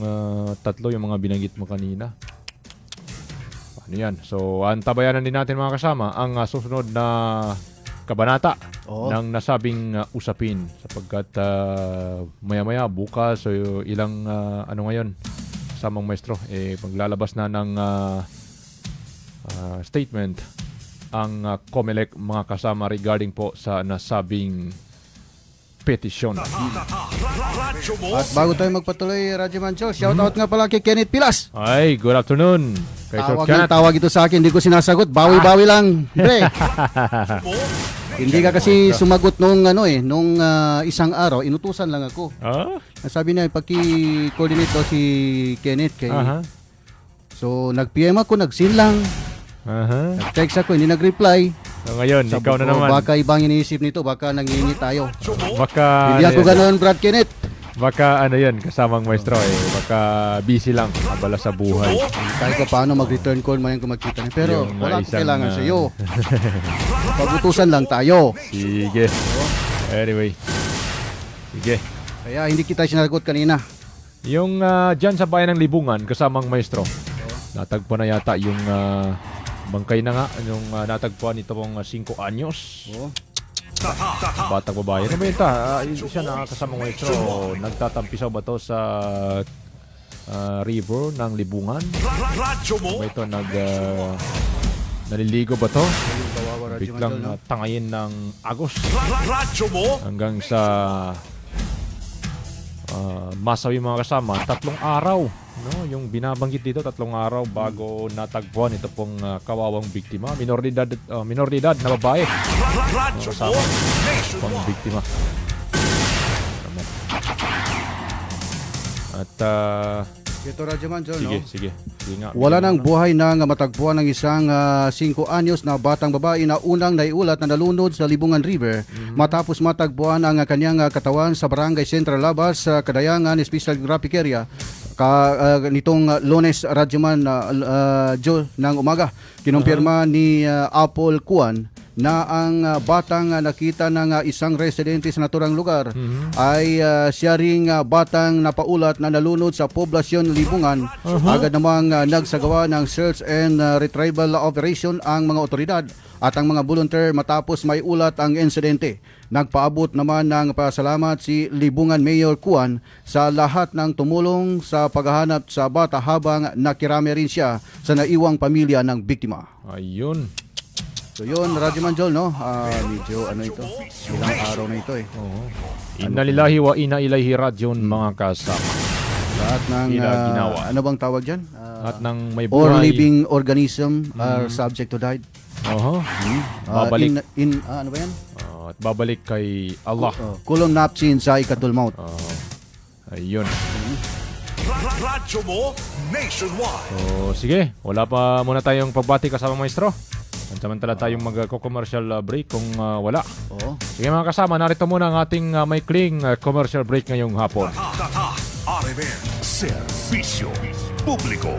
S4: tatlo yung mga binanggit mo kanina. Ano yan? So, antabayanan din natin mga kasama ang susunod na kabanata ng nasabing usapin sapagkat maya-maya bukas so ilang ngayon kasamang maestro maglalabas na ng statement ang Comelec mga kasama regarding po sa nasabing petisyon.
S6: At bago tayo magpatuloy, Radyo Manchol, shoutout nga pala kay Kenneth Pilas.
S4: Ay, good afternoon. Kay Sir Kenneth.
S6: Tawag ito sa akin, hindi ko sinasagot. Bawi-bawi lang. Pre. Hindi ka kasi sumagot nung isang araw, inutusan lang ako. Sabi niya, paki-coordinate daw si Kenneth kay. So, nag-PM ako, nag-sin lang. Nag-text ako, hindi nag-reply.
S4: So, ngayon, ikaw na naman.
S6: Baka ibang iniisip nito, baka nangingi tayo.
S4: Baka
S6: hindi ako ganoon, Brad Kenneth.
S4: Baka yan, kasamang maestro baka busy lang, abala sa buhay.
S6: Kahit pa paano mag-return call mo yan kung magkita niya. Pero wala akong kailangan sa iyo. Pag-utusan lang tayo.
S4: Sige. Anyway. Sige.
S6: Kaya hindi kita sinagot kanina.
S4: Yung dyan sa bayan ng Libungan, kasamang maestro, natagpo na yata yung bangkay na nga, yung natagpuan ito pong 5 anyos. Batang babae. Ano ba yun siya na kasamang maestro, nagtatampisaw ba to sa river ng Libungan? Ba ito naliligo ba to? Biglang tangayin ng agos hanggang sa masawi mga kasama 3 araw yung binabanggit dito 3 araw bago natagpuan ito pong kawawang biktima, minor de edad na babae kasama pang biktima at
S6: ito Radyo Manchol,
S4: sige nga.
S6: Wala nang buhay nang matagpuan ng isang 5 anyos na batang babae na unang naiulat na nalunod sa Libungan River matapos matagpuan ang kanyang katawan sa Barangay Central Labas sa Kadayangan Special Geographic Area nitong Lunes, Radyoman Joe ng umaga. Kinumpirma ni Apple Kuan na ang batang nakita ng isang residente sa naturang lugar ay siya ring batang napaulat na nalunod sa poblasyon Libungan. Agad namang nagsagawa ng search and retrieval operation ang mga otoridad at ang mga volunteer matapos may ulat ang insidente. Nagpaabot naman ng pasalamat si Libungan Mayor Kuan sa lahat ng tumulong sa paghahanap sa bata habang nakirami rin siya sa naiwang pamilya ng biktima.
S4: Ayun.
S6: So yun, Radyo Manjol, medyo ito, ilang araw na ito
S4: Inna lillahi wa inna ilaihi rajiun mga kasama.
S6: Lahat ng, ano bang tawag dyan?
S4: Lahat ng may buhay.
S6: Or living organism are subject to die.
S4: Babalik.
S6: Ano ba yan?
S4: At babalik kay Allah.
S6: Kulong napsin sa ikatul maut.
S4: Ayun.
S3: Radyo mo nationwide.
S4: So, sige, wala pa muna tayong pagbati kasama maestro. Samantala tayong magko-commercial break kung wala. Sige mga kasama, narito muna ang ating maikling commercial break ngayong hapon.
S3: Serbisyo Publiko.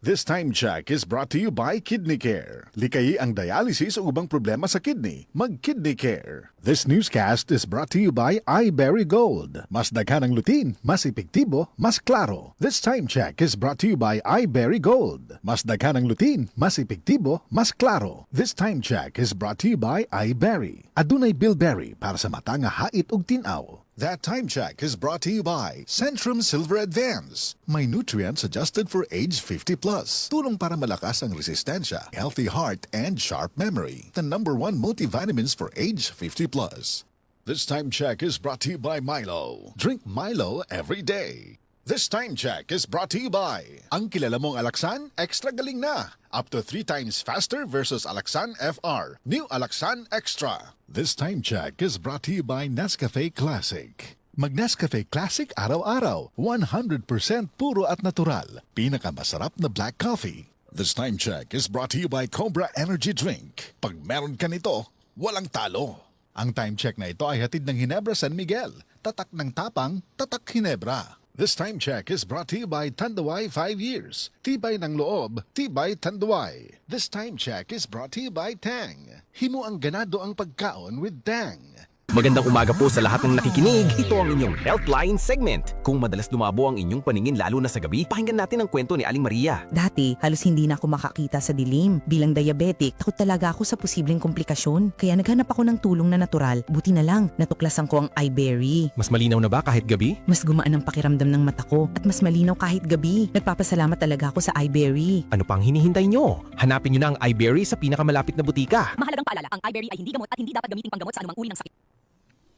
S11: This time check is brought to you by Kidney Care. Likayi ang dialysis o ubang problema sa kidney. Mag-Kidney Care. This newscast is brought to you by iBerry Gold. Mas daghan ang lutin, mas epektibo, mas klaro. This time check is brought to you by iBerry Gold. Mas daghan ang lutin, mas epektibo, mas klaro. This time check is brought to you by iBerry. Adunay bilberry para sa mata nga hait ug tin-aw. That time check is brought to you by Centrum Silver Advance. May nutrients adjusted for age 50 plus. Tulong para malakas ang resistensya, healthy heart, and sharp memory. The #1 multivitamins for age 50 plus. This time check is brought to you by Milo. Drink Milo every day. This time check is brought to you by ang kilala mong Alaksan, extra galing na. Up to 3 times faster versus Alaksan FR. New Alaksan Extra. This time check is brought to you by Nescafe Classic. Mag-Nescafe Classic araw-araw. 100% puro at natural. Pinakamasarap na black coffee. This time check is brought to you by Cobra Energy Drink. Pag meron ka nito, walang talo. Ang time check na ito ay hatid ng Ginebra San Miguel. Tatak ng tapang, tatak Ginebra. This time check is brought to you by Tanduay 5 years. Tibay ng loob, tibay Tanduay. This time check is brought to you by Tang. Himo ang ganado ang pagkaon with Tang.
S12: Magandang umaga po sa lahat ng nakikinig. Ito ang inyong Healthline segment. Kung madalas lumabo ang inyong paningin lalo na sa gabi, pakinggan natin ang kwento ni Aling Maria.
S13: Dati, halos hindi na ako makakita sa dilim. Bilang diabetic, takot talaga ako sa posibleng komplikasyon. Kaya naghanap ako ng tulong na natural. Buti na lang, natuklasan ko ang iBerry.
S12: Mas malinaw na ba kahit gabi?
S13: Mas gumaan ang pakiramdam ng mata ko at mas malinaw kahit gabi. Nagpapasalamat talaga ako sa iBerry.
S12: Ano pang hinihintay nyo? Hanapin nyo na ang iBerry sa pinakamalapit na butika.
S14: Mahalagang paalala, ang iBerry ay hindi gamot at hindi dapat gamitin panggamot sa anumang uri ng sakit.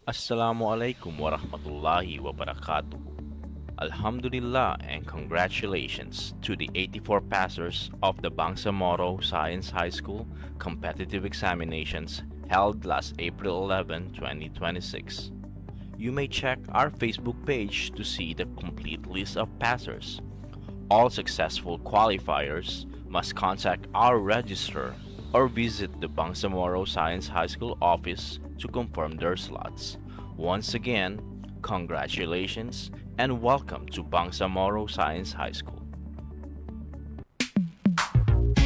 S15: Assalamualaikum warahmatullahi wabarakatuh. Alhamdulillah and congratulations to the 84 passers of the Bangsamoro Science High School competitive examinations held last April 11, 2026. You may check our Facebook page to see the complete list of passers. All successful qualifiers must contact our registrar or visit the Bangsamoro Science High School office to confirm their slots. Once again, congratulations and welcome to Bangsamoro Science High School.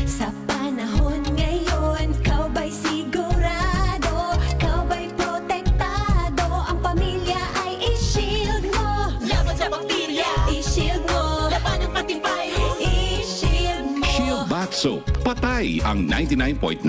S16: Sa panahon ngayon, kau ba'y sigurado? Kau ba'y protektado? Ang pamilya ay i-shield mo. Laban sa bakterya, i-shield mo. Laban ng pating virus, i-shield mo.
S17: Shield Bath Soap. Patay ang 99.9%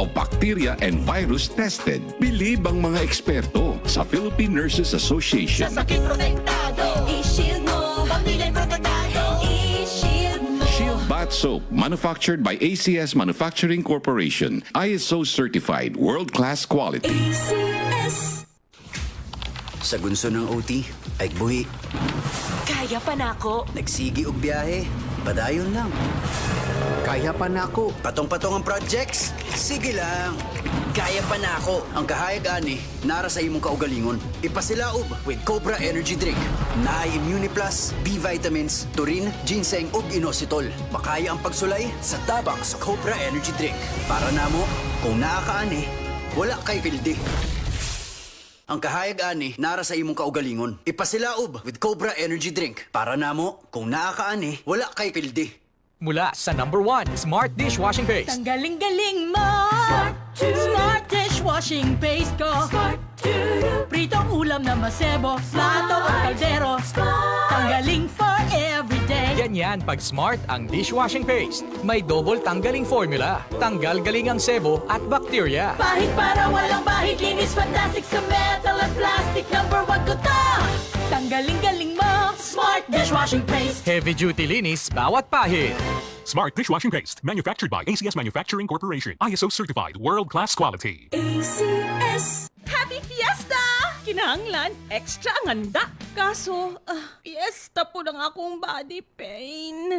S17: of bacteria and virus tested. Bilib ang mga eksperto sa Philippine Nurses Association.
S16: Sa sakit protektado, i-shield mo. Pamilya'y protektado, i-shield mo.
S17: Shield Bath Soap, manufactured by ACS Manufacturing Corporation. ISO certified, world-class quality.
S16: ACS.
S18: Sa gunso ng OT, ay buhi.
S16: Kaya pa na ako.
S18: Nagsigi og biyahe, padayon lang. Kaya pa na ako. Patong-patong ang projects, sige lang. Kaya pa na ako. Ang kahayag ani, nara sa imong kaugalingon. Ipasilaob with Cobra Energy Drink. Naay Immune Plus, B vitamins, turin, ginseng ug inositol. Makaya ang pagsulay sa tabang sa Cobra Energy Drink. Para namo, kung nakakaani, wala kay pildi. Ang kahayag ani, nara sa imong kaugalingon. Ipasilaob with Cobra Energy Drink. Para namo, kung nakakaani, wala kay pildi.
S19: Mula sa #1 Smart Dishwashing Paste.
S16: Tanggaling-galing mo. Smart dishwashing paste ko. Pritong ulam na masebo, plato o kaldero. Tanggaling for everyday.
S19: Ganyan pag Smart ang dishwashing paste. May double tanggaling formula. Tanggal galing ang sebo at bakterya.
S16: Bahid para walang bahid, linis fantastic sa metal at plastic. #1 ko to. Tanggaling-galing mo. Smart dishwashing paste.
S19: Heavy duty linis bawat pahid.
S20: Smart Dishwashing Paste, manufactured by ACS Manufacturing Corporation. ISO certified, world-class quality.
S16: ACS.
S14: Happy Fiesta! Kinahanglan, extra ang handa. Kaso, fiesta po ng akong body pain.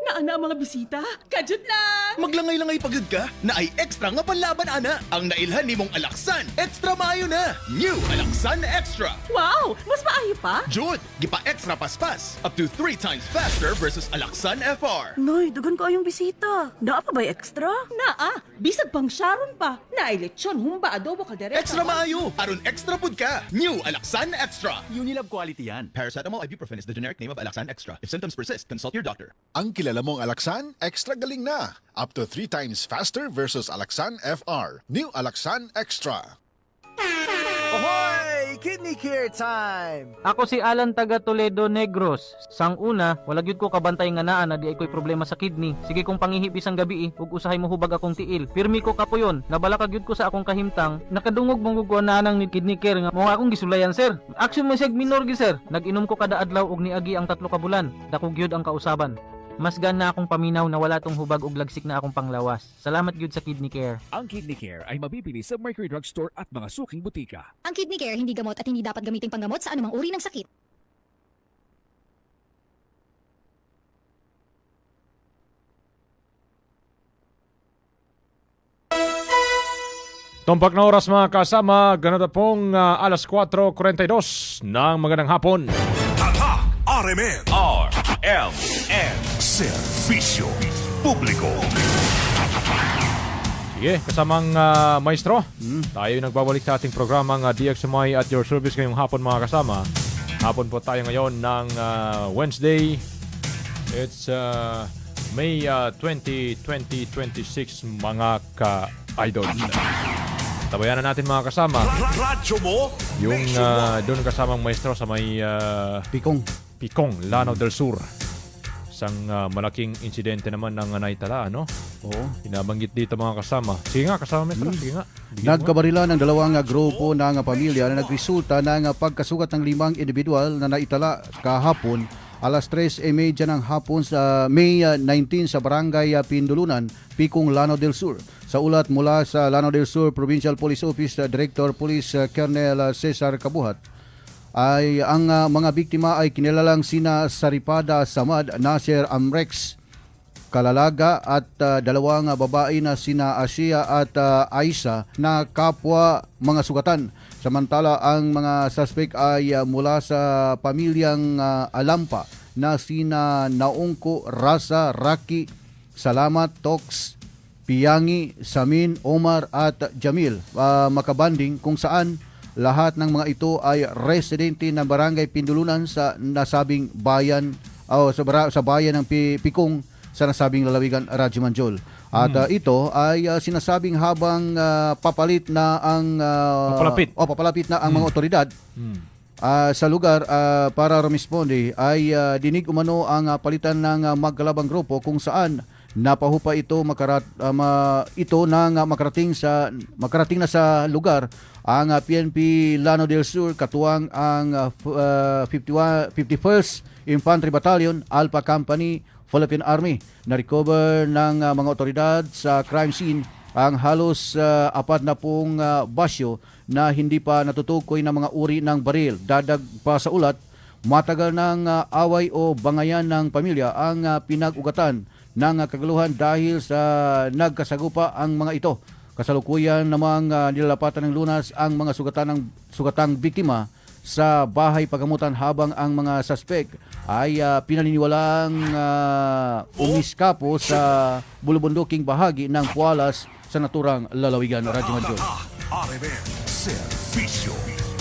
S14: Naana mga bisita, kajud lang.
S21: Maglangay-langay pagod ka, na ay extra nga panlaban ana. Ang nailhan ni mong Alaksan, extra maayo na. New Alaksan Extra.
S14: Wow, mas maayo pa?
S21: Jud, gipa extra paspas. Up to 3 times faster versus Alaksan FR.
S14: Noy, dugan ko ayong bisita. Naa pa ba'y extra? Naa, bisag pang Sharon pa. Naay lechon, humba, adobo, kaldereta.
S21: Extra maayo, aron extra pud ka. New Alaksan Extra.
S22: Unilab quality yan. Paracetamol ibuprofen is the generic name of Alaksan Extra. If symptoms persist, consult your doctor.
S11: Ang kilala mong Alaksan, extra galing na. Up to 3 times faster versus Alaksan FR. New Alaksan Extra.
S23: Ahoy! Kidney Care time!
S24: Ako si Alan taga Toledo Negros. Sang una, wala gyud ko kabantay nga naa na di ay ko'y problema sa kidney. Sige kong pangihip isang gabi ug usahay mo hubag akong tiil. Pirmi ko kapuyon, nabala gyud ko sa akong kahimtang. Nakadungog mong gugwa na nang ni Kidney Care nga mo akong gisulayan sir. Action mo seg minor gi sir. Nag-inom ko kada adlaw ug niagi ang 3 ka bulan. Dako gyud ang kausaban. Mas gan na akong paminaw na wala tong hubag ug lagsik na akong panglawas. Salamat gyud sa Kidney Care.
S25: Ang Kidney Care ay mabibili sa Mercury Drug Store at mga suking butika.
S26: Ang Kidney Care hindi gamot at hindi dapat gamiting panggamot sa anumang uri ng sakit.
S4: Tumpak na oras mga kasama, ganito pong alas 4:42 ng magandang hapon.
S3: Tatak RMN RMN Servisyo Publiko.
S4: Sige, kasamang maestro, tayo nagbabalik sa ating programang DXMI at your service ngayong hapon mga kasama. Hapon po tayo ngayon ng Wednesday. It's May 20, 2026 mga ka-idol. Tabayan na natin mga kasama.
S3: Radyo mo?
S4: Yung doon kasamang maestro sa may Picong, Lanao del Sur. Isang malaking insidente naman ng naitala, ano?
S6: Oo.
S4: Pinabanggit dito mga kasama. Sige nga, kasama maestro. Sige nga.
S6: Nagkabarila ng dalawang grupo ng pamilya na nagresulta ng pagkasugat ng 5 individual na naitala kahapon alas 3:30 ng hapon sa May 19 sa Barangay Pindulunan, Picong, Lanao del Sur. Sa ulat mula sa Lanao del Sur Provincial Police Office, Director Police Colonel Cesar Kabuhat, ay ang mga biktima ay kinilalang sina Saripada Samad, Nasir Amrex Kalalaga at dalawang babae na sina Asia at Aisa na kapwa mga sugatan. Samantala ang mga suspect ay mula sa pamilyang Alampa na sina Naungko, Rasa, Raki, Salamat, Tox, Piyangi, Samin, Omar at Jamil Makabanding, kung saan lahat ng mga ito ay residente ng Barangay Pindulunan sa nasabing bayan o sa bayan ng Picong sa nasabing lalawigan, Radyo Manjol. At ito ay sinasabing habang papalapit na ang mga otoridad sa lugar para rumisponde, ay dinig umano ang palitan ng magkalabang grupo kung saan napahupa ito makarating na sa lugar ang PNP Lanao del Sur, katuwang ang 51st Infantry Battalion, Alpha Company, Philippine Army. Na-recover ng mga otoridad sa crime scene ang halos 40 basyo na hindi pa natutukoy na mga uri ng baril. Dadag pa sa ulat, matagal ng away o bangayan ng pamilya ang pinag-ugatan ng kaguluhan dahil sa nagkasagupa ang mga ito. Kasalukuyan namang nilalapatan ng lunas ang mga sugatang biktima sa bahay pagamutan, habang ang mga suspect ay pinaniniwalang umiskapo sa bulubunduking bahagi ng Pualas sa naturang lalawigan, Radyo Manjol.
S3: Servisyo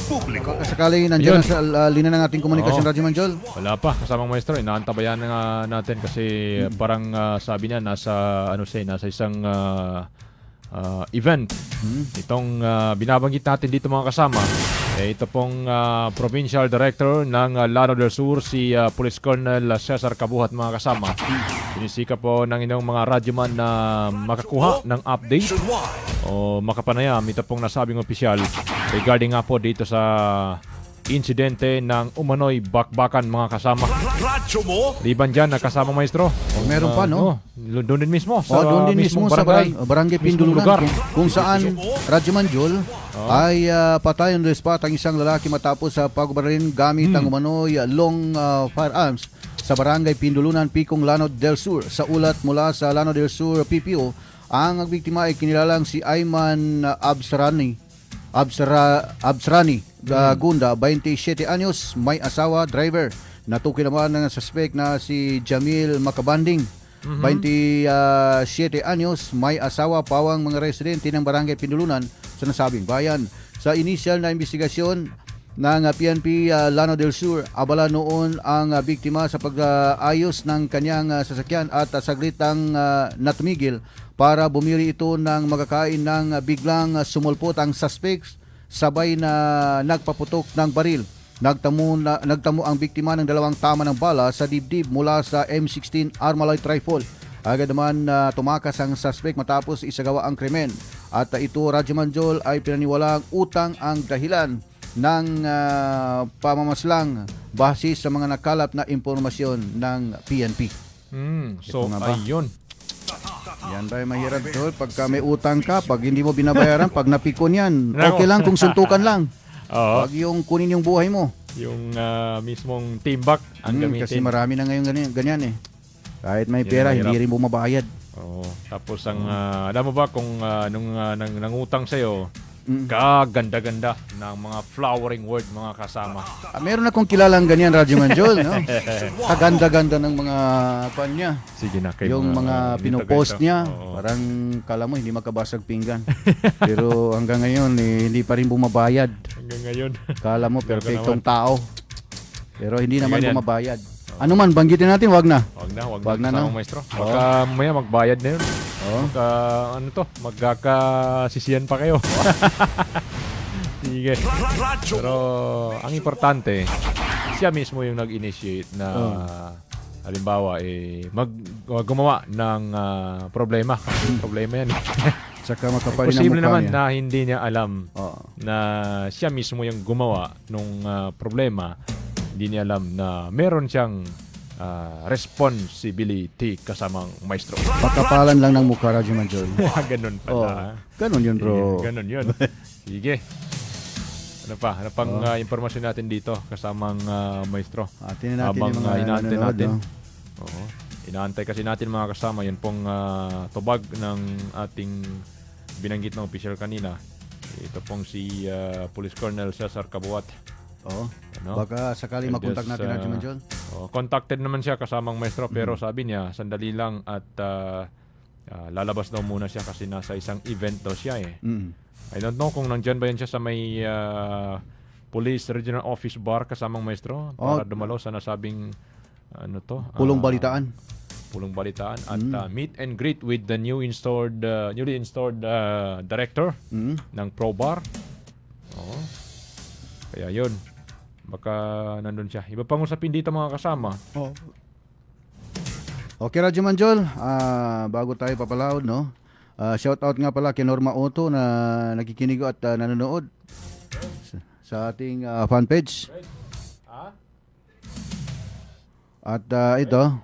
S3: Publiko.
S6: Sakali nandiyan sa linya ng ating komunikasyon, Radyo Manjol?
S4: Wala pa, kasamang maestro. Inaantabayan na natin kasi parang sabi niya nasa isang event. Itong binabanggit natin dito mga kasama, ito pong Provincial Director ng Lanao del Sur, si Police Colonel Cesar Kabuhat mga kasama. Sinisika po ng inyong mga radyoman na makakuha ng update o makapanayam ito pong nasabing opisyal regarding nga po dito sa insidente ng umano'y bakbakan mga kasama.
S3: Radyo mo?
S4: Liban dyan, kasama maestro.
S6: Meron pa, no?
S4: Doon din mismo.
S6: Doon din mismo sa barangay Pindulunan. Kung saan Radyo Manjol ay patay ng respat ang isang lalaki matapos sa pagbaril gamit ang umano'y long firearms sa barangay Pindulunan, Picong, Lanao del Sur. Sa ulat mula sa Lanao del Sur PPO, ang biktima ay kinilalang si Ayman Absrani Gunda, 27 anyos, may asawa, driver. Natukoy naman ng suspect na si Jamil Makabanding, 27 anyos, may asawa, pawang mga residente ng Barangay Pindulunan sa nasabing bayan. Sa initial na investigasyon ng PNP Lanao del Sur, abala noon ang biktima sa pag-ayos ng kanyang sasakyan at saglit natumigil para bumili ito ng magkakain ng biglang sumulpot ang suspect, sabay na nagpaputok ng baril. Nagtamo ang biktima ng dalawang tama ng bala sa dibdib mula sa M16 Armalite rifle. Agad naman tumakas ang suspect matapos isagawa ang krimen. At ito, Radyo Manjol, ay pinaniwalang utang ang dahilan ng pamamaslang base sa mga nakalap na impormasyon ng PNP.
S4: So, ayun.
S6: Yan ba mahirap tol? Pagka may utang ka, pag hindi mo binabayaran, pag napikon yan, okay lang kung suntukan lang. Pag yung kunin yung buhay mo.
S4: Yung mismong timbak ang gamitin.
S6: Kasi marami na ngayon ganyan eh. Kahit may pera, hindi rin bumabayad.
S4: Oo. Tapos alam mo ba kung nung nangutang sa'yo, kaganda-ganda ng mga flowering word mga kasama.
S6: Meron akong kilalang ganyan, Radyo Manjol, no? Kaganda-ganda ng mga kuan niya.
S4: Sige na kayo.
S6: Yung mga pinopost niya, parang kala mo hindi makabasag pinggan. Pero hanggang ngayon hindi pa rin bumabayad.
S4: Hanggang ngayon.
S6: Kala mo
S4: Pero
S6: perfectong tao. Pero hindi naman
S4: Ganyan.
S6: bumabayad. Ano man, banggitin natin, wag na.
S4: Wag na, no? Maestro. Baka maya magbayad na yun. Magkakasisiyan pa kayo. Sige. Pero ang importante, siya mismo yung nag-initiate na halimbawa gumawa ng problema. Problema yan.
S6: Saka makapal ng
S4: posible
S6: mukha
S4: naman
S6: niya.
S4: na hindi niya alam na siya mismo yung gumawa nung problema. Hindi niya alam na meron siyang responsibility kasamang maestro.
S6: Pagkapalan lang ng mukha, Radyo Manjol.
S4: Ganun pala.
S6: Ganun yun, bro.
S4: Ganun yun. Sige. Ano pang impormasyon natin dito kasamang maestro?
S6: Tingnan natin
S4: habang
S6: yung mga
S4: inaantay
S6: nanonood,
S4: natin.
S6: no?
S4: Oo. Inaantay kasi natin mga kasama. Yan pong tubag ng ating binanggit na official kanina. Ito pong si Police Colonel Cesar Cabuat.
S6: Baka sakali makontak natin, Radyo Manjol.
S4: Contacted naman siya kasamang maestro pero sabi niya sandali lang at lalabas daw muna siya kasi nasa isang event daw siya eh. I don't know kung nandyan ba yan siya sa may Police Regional Office Bar kasamang maestro para dumalo sa nasabing
S6: Pulong Balitaan.
S4: Pulong Balitaan at meet and greet with the newly installed director ng ProBar. Kaya yun. Baka nandun siya. Iba pang usapin dito mga kasama.
S6: Okay, Radyo Manjol. Bago tayo papalaod, no? Shout out nga pala kay Norma Otto na nakikinig at nanonood sa ating fanpage. At ito,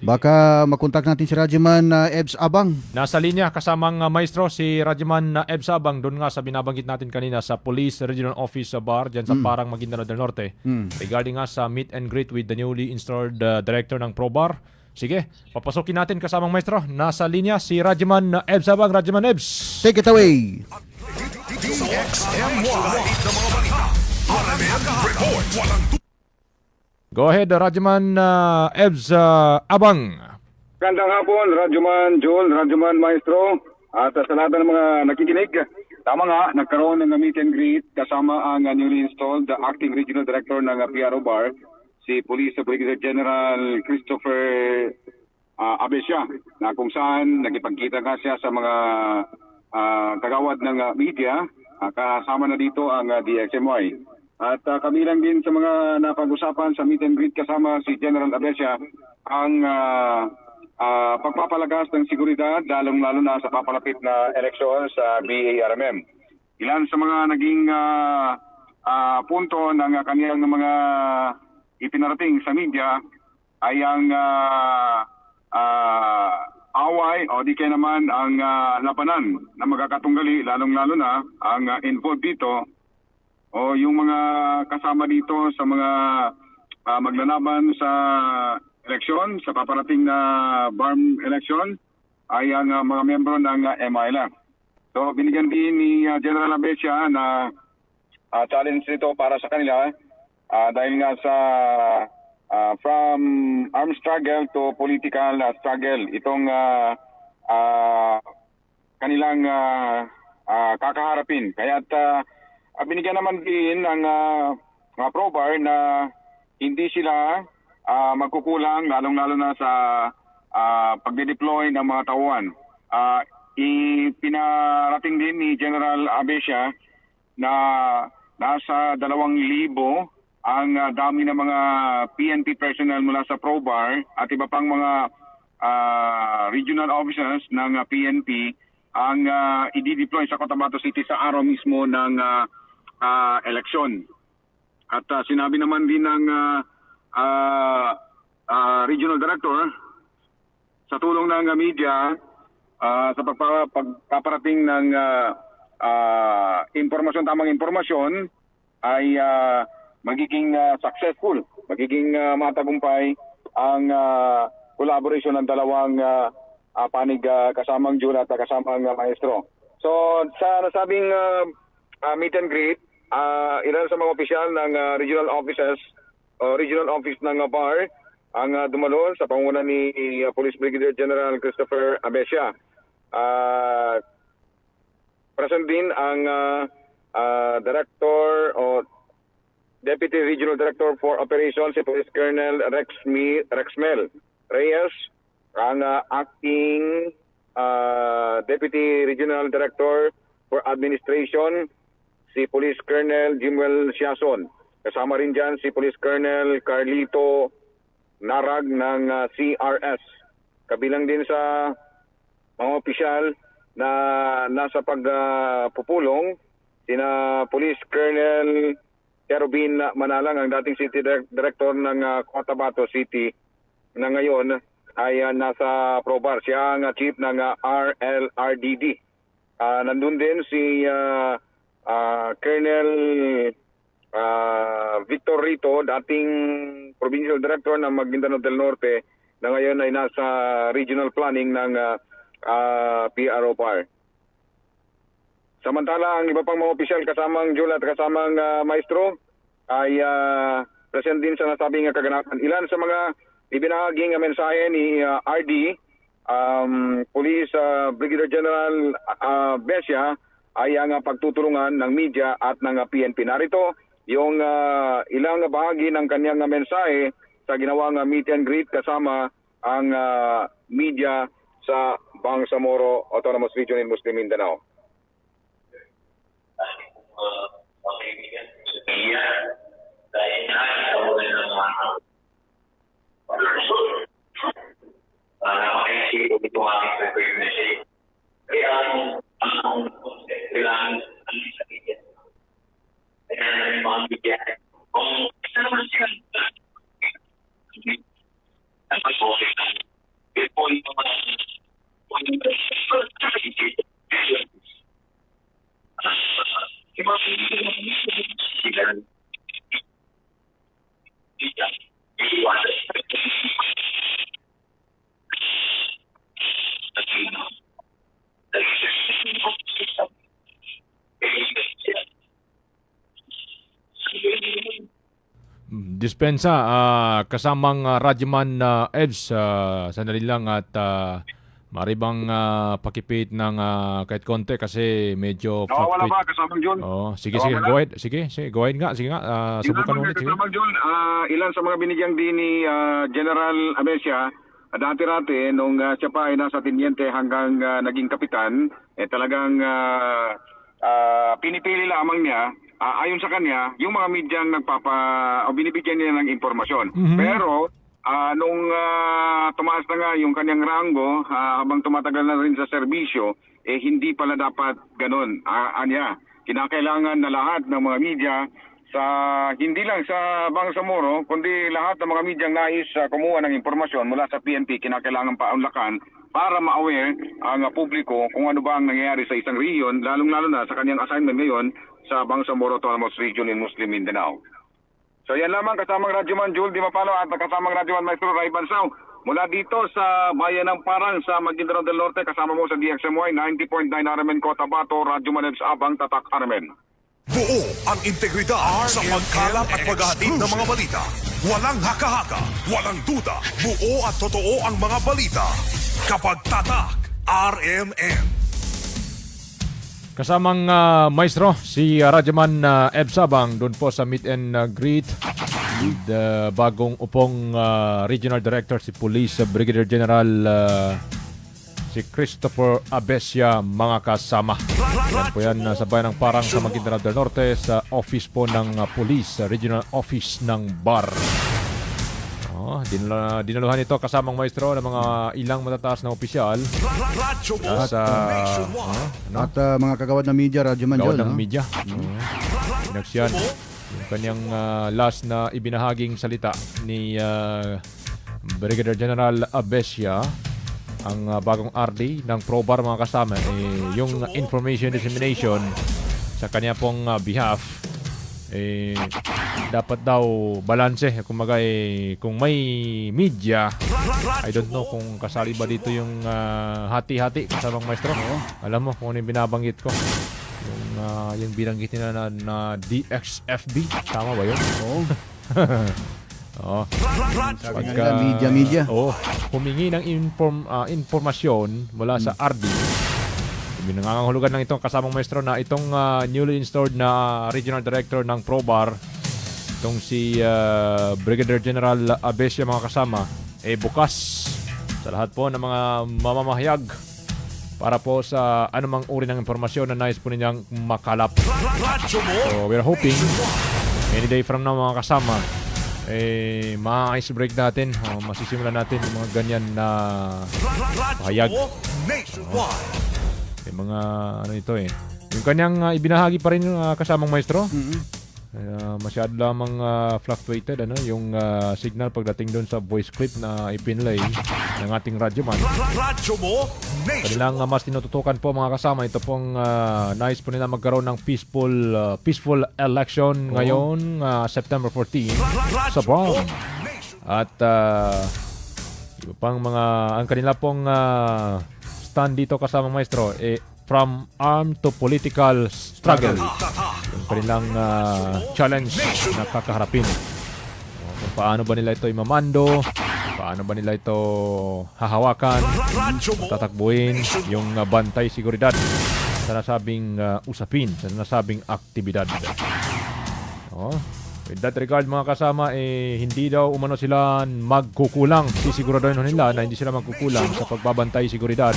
S6: baka makontak natin si Radyoman Ebs Abang.
S4: Nasa linya kasamang maestro si Radyoman Ebs Abang doon nga sa binabanggit natin kanina sa Police Regional Office Bar dyan sa Parang Maguindanao del Norte. Regarding nga sa meet and greet with the newly installed director ng ProBar. Sige, papasukin natin kasamang maestro. Nasa linya si Radyoman Ebs Abang. Radyoman Ebs.
S6: Take it away.
S4: Go ahead, Radyoman Ebs Abang.
S1: Gandang hapon, Radyoman Joel, Radyoman Maestro, at sa lahat ng mga nakikinig. Tama nga, nagkaroon ng meet and greet kasama ang newly installed Acting Regional Director ng PRO Bar, si Police Brigadier General Christopher Abesya, na kung saan nagipagkita nga siya sa mga kagawad ng media, kasama na dito ang DXMY. At kami lang din sa mga napag-usapan sa meet and greet kasama si General Abesya ang pagpapalagas ng seguridad lalong-lalo na sa papalapit na eleksyon sa BARMM. Ilan sa mga naging punto ng kanilang mga ipinarating sa media ay ang away o di kaya naman ang labanan na magkakatunggali lalong-lalo na ang involved dito o yung mga kasama dito sa mga maglalaban sa eleksyon, sa paparating na BARM eleksyon, ay ang mga membro ng MILF. So binigyan din ni General Abesya na challenge ito para sa kanila dahil nga sa from armed struggle to political struggle. Itong kanilang kakaharapin. Kaya't binigyan naman din ng mga ProBar na hindi sila magkukulang lalong-lalo na sa pagde-deploy ng mga tauhan. Ipinarating din ni General Abesya na nasa 2,000 ang dami ng mga PNP personnel mula sa ProBar at iba pang mga regional officers ng PNP ang i-deploy sa Cotabato City sa araw mismo ng eleksyon. At sinabi naman din ng regional director sa tulong ng media sa pagpaparating ng tamang impormasyon ay magiging successful, magiging matagumpay ang collaboration ng dalawang panig kasamang June at kasamang maestro. So sa nasabing meet and greet, ilan sa mga opisyal ng regional offices o regional office ng BAR ang dumalo sa pangunguna ni Police Brigadier General Christopher Abesia. Present din ang Director o Deputy Regional Director for Operations, si Police Colonel Rexmel Reyes, ang Acting Deputy Regional Director for Administration, si Police Colonel Jimuel Siason. Kasama rin dyan si Police Colonel Carlito Narag ng CRS. Kabilang din sa mga opisyal na nasa pagpupulong, sina Police Colonel Kerubin Manalang, ang dating City Director ng Cotabato City, na ngayon ay nasa Probar. Siya ang chief ng RLRDD. Nandun din si Colonel Victor Rito, dating Provincial Director ng Maguindanao del Norte, na ngayon ay nasa Regional Planning ng PRO PAR. Samantala, ang iba pang mga opisyal kasamang Jul at kasamang maestro ay present din sa nasabing kaganapan. Ilan sa mga ibinahaging mensahe ni RD, Police Brigadier General Besia, ay ang pagtutulungan ng media at ng PNP. Narito yung ilang bahagi ng kanyang mensahe sa ginawang meet and greet kasama ang media sa Bangsamoro Autonomous Region in Muslim Mindanao.
S4: Dispensa, kasamang Radyoman Evs, sandali lang at maribang pakipit ng kahit konti kasi medyo
S1: Nawawala ba kasamang John?
S4: Sige, go ahead. Sige, go ahead nga. Sige nga, subukan mo ulit.
S1: Kasamang John, ilan sa mga binigyang din ni General Abesia, dati-rati nung siya pa ay nasa tiniente hanggang naging kapitan, talagang pinipili lamang niya, ayon sa kanya, yung mga medyang binibigyan niya ng impormasyon. Pero nung tumaas na nga yung kanyang ranggo, habang tumatagal na rin sa serbisyo, hindi pala dapat ganun. Kinakailangan na lahat ng mga media, hindi lang sa Bangsamoro, kundi lahat ng mga medyang nais kumuha ng impormasyon mula sa PNP, kinakailangan paunlakan para ma-aware ang publiko kung ano ba ang nangyayari sa isang region, lalong-lalo na sa kanyang assignment ngayon sa Bangsamoro Autonomous Region in Muslim Mindanao. So yan lamang, kasamang Radyoman Jul Di Mapalo at kasamang Radyoman Maestro Ray Bansao mula dito sa bayan ng Parang sa Maguindanao del Norte, kasama mo sa DXMY 90.9 Armen Cotabato, Radyoman Evs Abang Tatak Armen.
S3: Buo ang integridad sa pagkalat at paghahatid ng mga balita. Walang haka-haka, walang duda, buo at totoo ang mga balita. Kapag Tatak RMN.
S4: Kasamang maestro, si Radyoman Ebsabang doon po sa meet and greet with bagong upong Regional Director, si Police Brigadier General si Christopher Abesia, mga kasama. Yan po yan sa bayan ng Parang sa Maguindanao del Norte sa office po ng Police, Regional Office ng BAR. Dinaluhan ito kasamang maestro ng mga ilang matataas na opisyal
S6: at mga kagawad ng media, Radyoman Jol.
S4: Kagawad ng media. Pinagsyan yung kanyang last na ibinahaging salita ni Brigadier General Abesia, ang bagong RD ng ProBar, mga kasama. Yung information dissemination sa kanya pong behalf dapat daw balanse. Kumbaga, kung may media, I don't know kung kasali ba dito yung hati-hati kasamang maestro. Alam mo kung ano yung binabanggit ko. Yung binanggit nila na DXFB. Tama ba yun? Oo. Oo.
S6: Sabi nga nila, media.
S4: Oo. Humingi ng informasyon mula sa RD. Nangangahulugan ng itong kasamang maestro na itong newly installed na regional director ng ProBar, itong si Brigadier General Abesya mga kasama, bukas sa lahat po ng mga mamamahayag para po sa anumang uri ng impormasyon na nais po ninyang makalap. So we're hoping any day from now mga kasama, ma-ice break natin, masisimulan natin yung mga ganyan na pahayag. May mga ano ito yung kanyang ibinahagi pa rin yung kasamang maestro. Masyado lamang fluctuated yung signal pagdating doon sa voice clip na ipinlay ng ating radyoman. Kanilang mas tinututukan po mga kasama, ito pong nais po nila magkaroon ng peaceful election ngayon September 14 sa BAM. At iba pang mga ang kanila pong stand dito kasamang maestro, from armed to political struggle. Yung kanilang challenge na kakaharapin. Kung paano ba nila ito imamando, paano ba nila ito hahawakan, tatakbuhin yung bantay seguridad sa nasabing usapin, sa nasabing aktibidad. With that regard mga kasama, hindi daw umano sila magkukulang. Sisiguraduhin nila na hindi sila magkukulang sa pagbabantay seguridad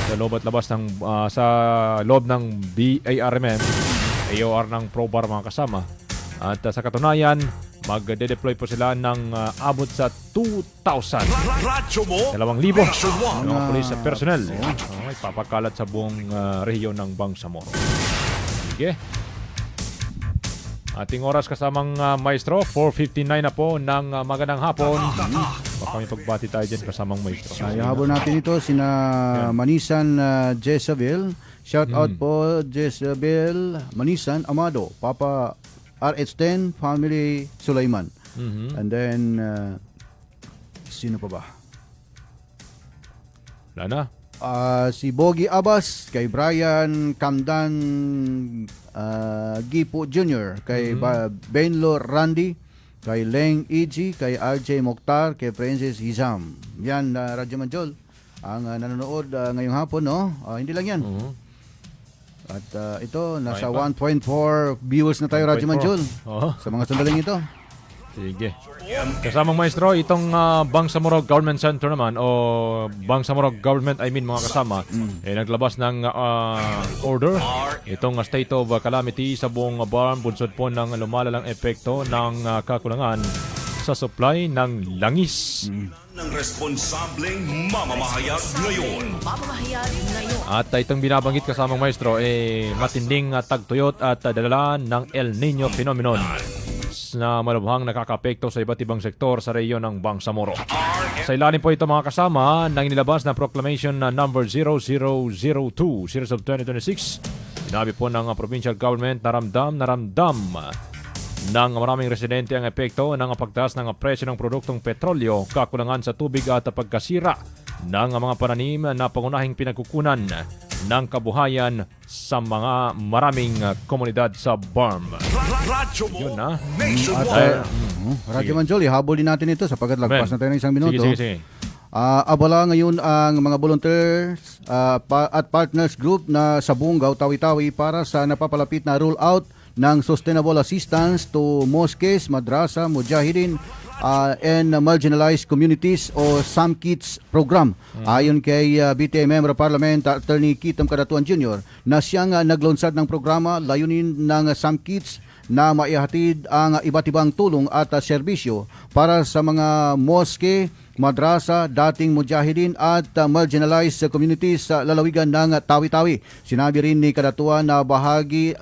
S4: sa loob at labas ng sa loob ng BARMM, AOR ng ProBar mga kasama. At sa katunayan, magde-deploy po sila ng abot sa 2,000 mga police personnel. Ipapakalat sa buong rehiyon ng Bangsamoro. Sige. Ating oras kasamang maestro, 4:59 na po ng magandang hapon. Baka may pagbati tayo dyan kasamang maestro.
S6: Habol natin ito, sina Manisan Jezabel. Shout out po Jezabel Manisan Amado, Papa RH10, Family Sulaiman. And then, sino pa ba?
S4: Wala na.
S6: Si Bogie Abbas, kay Brian Camdan Gipo Jr., kay Benlo Randy, kay Leng Iji, kay RJ Mokhtar, kay Princess Hizam. Yan, Radyo Manjol, ang nanonood ngayong hapon, no? Hindi lang yan. At ito, nasa 1.4 viewers na tayo, Radyo Manjol, sa mga sandaling ito.
S4: Sige. Kasamang maestro, itong Bangsamoro Government Center naman, o Bangsamoro Government, mga kasama, naglabas ng order. Itong state of calamity sa buong BARM, bunsod po ng lumalalang epekto ng kakulangan sa supply ng langis.
S3: Ng responsableng mamamahayag ngayon.
S4: At itong binabanggit kasamang maestro, matinding tagtuyot at dala ng El Nino phenomenon na malubhang nakakapekto sa iba't ibang sektor sa rehiyon ng Bangsamoro. Sa ilalim po ito mga kasama ng nilabas na Proclamation number 0002 Series of 2026. Sinabi po ng provincial government na ramdam ng maraming residente ang epekto ng pagtaas ng presyo ng produktong petrolyo, kakulangan sa tubig at pagkasira ng mga pananim na pangunahing pinagkukunan ng kabuhayan sa mga maraming komunidad sa BARM. Yun na.
S6: Radyo Manjol, habol din natin ito sapagkat lagpas na tayo ng 1 minuto.
S4: Sige.
S6: Abala ngayon ang mga volunteers at partners group na sa buong Tawi-Tawi para sa napapalapit na roll-out ng sustainable assistance to mosques, madrasa, mujahidin, and marginalized communities o SAMKIDS program. Ayon kay BTA Member of Parliament Attorney Kitam Kadatuan Jr. na siyang naglunsad ng programa, layunin ng SAMKIDS na maihatid ang iba't ibang tulong at serbisyo para sa mga moske, madrasa, dating mujahidin at marginalized communities sa lalawigan ng Tawi-Tawi. Sinabi rin ni Kadatuan na bahagi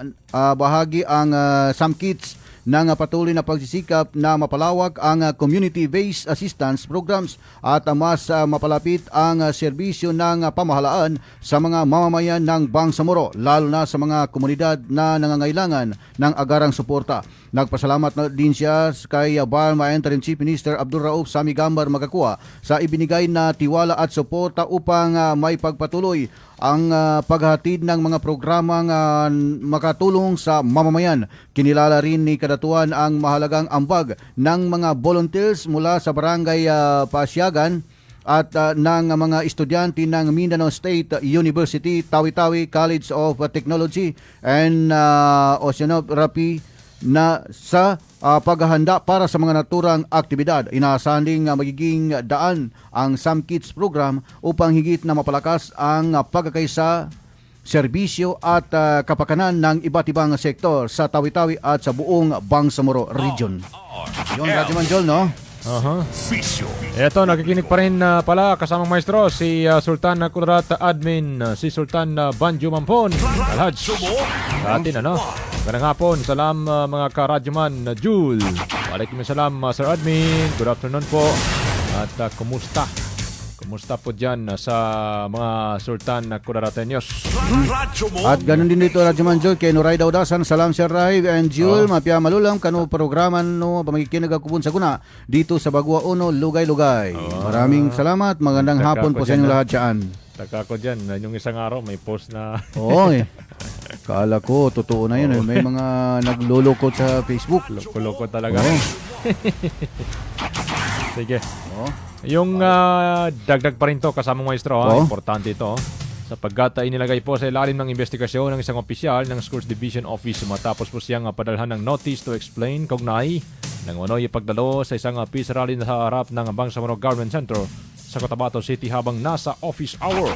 S6: ang SAMKIDS ng patuloy na pagsisikap na mapalawak ang community-based assistance programs at mas mapalapit ang serbisyo ng pamahalaan sa mga mamamayan ng Bangsamoro, lalo na sa mga komunidad na nangangailangan ng agarang suporta. Nagpasalamat na din siya kay Barma Interim Chief Minister Abdul Rauf Sami Gambar Magakua sa ibinigay na tiwala at suporta upang may pagpatuloy ang paghatid ng mga programang makatulong sa mamamayan. Kinilala rin ni Kadatuan ang mahalagang ambag ng mga volunteers mula sa barangay Pasyagan at ng mga estudyante ng Mindanao State University, Tawi-Tawi College of Technology and Oceanography na sa paghahanda para sa mga naturang aktibidad. Inaasahan ding magiging daan ang Some Kids program upang higit na mapalakas ang pagkakaisa, serbisyo at kapakanan ng iba't ibang sektor sa Tawi-Tawi at sa buong Bangsamoro region. Yun, Radyo Manjol, no?
S4: Eto, nakikinig pa rin pala kasamang maestro si Sultan Kudarat Admin, si Sultan Banjo Mampon Alhaj sa atin, ano? Magandang hapon, salam mga ka-Radyoman Jul. Waalaikumsalam Sir Admin, good afternoon po. At kumusta? Kumusta po dyan sa mga Sultan Kudaratenyos?
S6: At ganun din dito Radyo Manjol kay Nuray Daudasan, salam Sir Rai and Jul, mapya malulam kanu programan no pamagikinag akubun sa kuna dito sa Bagua Uno, Lugay-Lugay. Maraming salamat, magandang hapon po sa inyong lahat dyan.
S4: Taka ko dyan, yung isang araw may post na...
S6: Oo Kala ko, totoo na yun. May mga nagluloko sa Facebook.
S4: Loko talaga. Sige. Yung dagdag pa rin to kasamang maestro. Importante ito. Sapagkat inilagay po sa ilalim ng investigasyon ng isang opisyal ng Schools Division Office matapos po siyang padalhan ng notice to explain kaugnay ng umano'y ipagdalo sa isang peace rally sa harap ng Bangsamoro Government Center sa Cotabato City habang nasa office hour.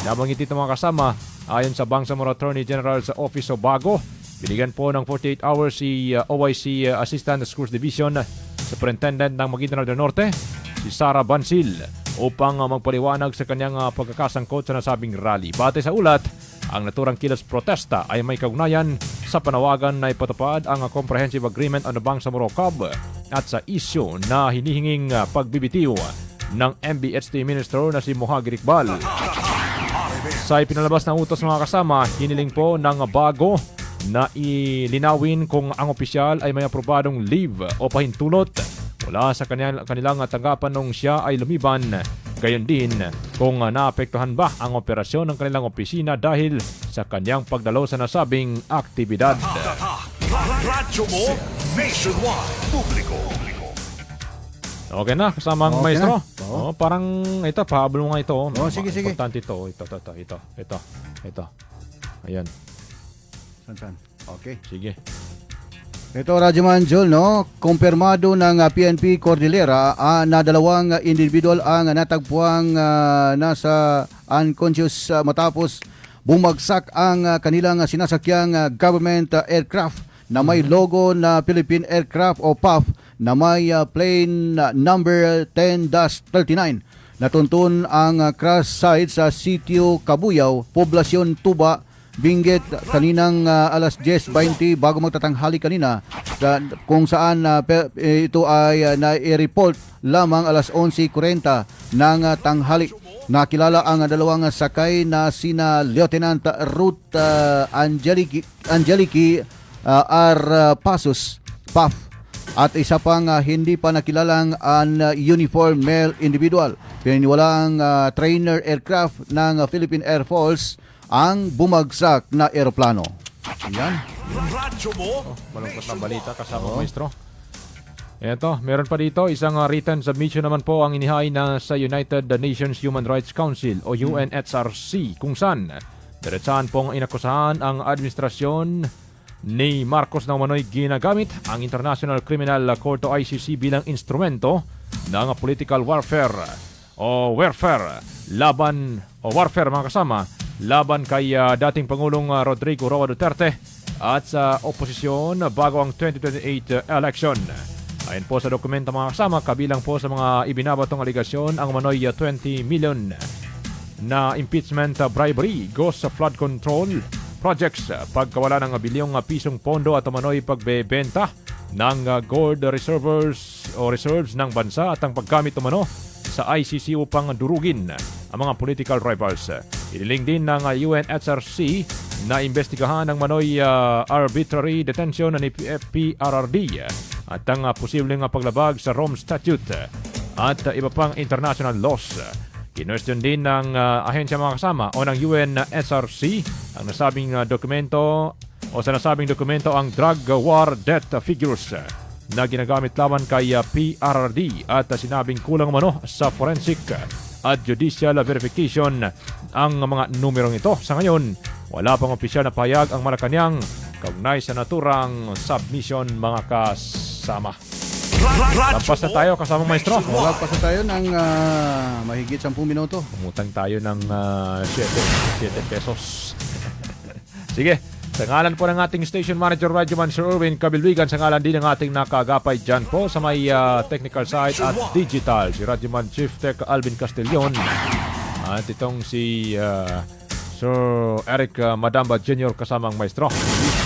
S4: Nabanggit ito mga kasama, ayon sa Bangsamoro Attorney General sa Office of Bago, binigyan po ng 48 hours si OIC Assistant Schools Division Superintendent ng Maguindanao del Norte, si Sara Bansil, upang magpaliwanag sa kanyang pagkakasangkot sa nasabing rally. Batay sa ulat, ang naturang kilos protesta ay may kaugnayan sa panawagan na ipatupad ang Comprehensive Agreement on the Bangsamoro COB at sa isyu na hinihinging pagbibitiw ng MBHT Minister na si Mohag Rikbal. Sa ipinalabas na utos mga kasama, hiniling po ng Bago na ilinawin kung ang opisyal ay may aprobadong leave o pahintulot mula sa kanilang tanggapan nung siya ay lumiban. Gayon din kung naapektuhan ba ang operasyon ng kanilang opisina dahil sa kanyang pagdalo sa nasabing aktibidad.
S3: Radyo mo, nationwide, publiko.
S4: Okay na, kasamang maestro. Parang ito, pahabol mo nga ito.
S6: Sige.
S4: Importante ito. Ito. Ayan.
S6: San? Okay.
S4: Sige.
S6: Ito, Radyo Manjol, no? Kumpirmado ng PNP Cordillera na dalawang individual ang natagpuang nasa unconscious matapos bumagsak ang kanilang sinasakyang government aircraft na may logo na Philippine Aircraft o PAF na may plane number 10-39. Natuntun ang crash site sa Sitio Kabuyaw, Poblasyon Tuba, Benguet kaninang alas 10:20 bago magtatanghali kanina, kung saan ito ay na-report lamang alas 11:40 ng tanghali. Nakilala ang dalawang sakay na sina Lieutenant Ruth Angelique R. Pasos, PAF, at isa pang hindi pa nakilalang uniform male individual. Pininiwalaang trainer aircraft ng Philippine Air Force ang bumagsak na eroplano. Yan.
S4: Malungkot na balita kasama maestro. Ito, meron pa dito isang written submission naman po ang inihain na sa United Nations Human Rights Council o UNHRC kung saan diretsahan pong inakusahan ang administrasyon ni Marcos na umano'y ginagamit ang International Criminal Court o ICC bilang instrumento ng political warfare mga kasama laban kay dating Pangulong Rodrigo Roa Duterte at sa oposisyon bago ang 2028 election. Ayon po sa dokumento mga kasama, kabilang po sa mga ibinabatong aligasyon ang umano'y 20 million na impeachment bribery, ghost flood control projects, pagkawala ng bilyong pisong pondo at umano'y pagbebenta ng gold reserves ng bansa at ang paggamit umano sa ICC upang durugin ang mga political rivals. Iniling din ng UNSRC na imbestigahan ang manoy arbitrary detention ni PRRD at ang posibleng paglabag sa Rome Statute at iba pang international laws. Kinwestiyon din ng ahensya mga kasama o ng UNSRC ang nasabing dokumento o sa nasabing dokumento ang drug war death figures na ginagamit laban kay PRRD at sinabing kulang umano sa forensic at judicial verification ang mga numerong ito. Sa ngayon, wala pang opisyal na pahayag ang Malacanang kaugnay sa naturang submission mga kasama. Lampas na tayo kasama maestro.
S6: Lampas na tayo ng mahigit 10 minuto.
S4: Umutang tayo ng 7 pesos. Sige, sa ngalan po ng ating station manager Radyoman Sir Erwin Kabilwigan, sa ngalan din ng ating nakagapay dyan po sa may technical side at digital, si Radyoman Chief Tech Alvin Castillon at itong si Sir Eric Madamba Jr. kasamang maestro.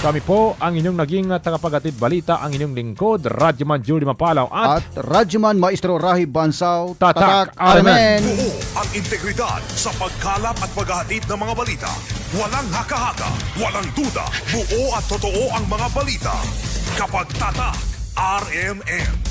S4: Kami po ang inyong naging tagapaghatid balita, ang inyong lingkod, Radyoman Julie Mapalaw at
S6: Radyoman Maestro Rahib Bansaw.
S4: Tatak Amen.
S3: Buo ang integridad sa pagkalap at paghahatid ng mga balita. Walang haka-haka, walang duda, buo at totoo ang mga balita. Kapag tatak, RMN.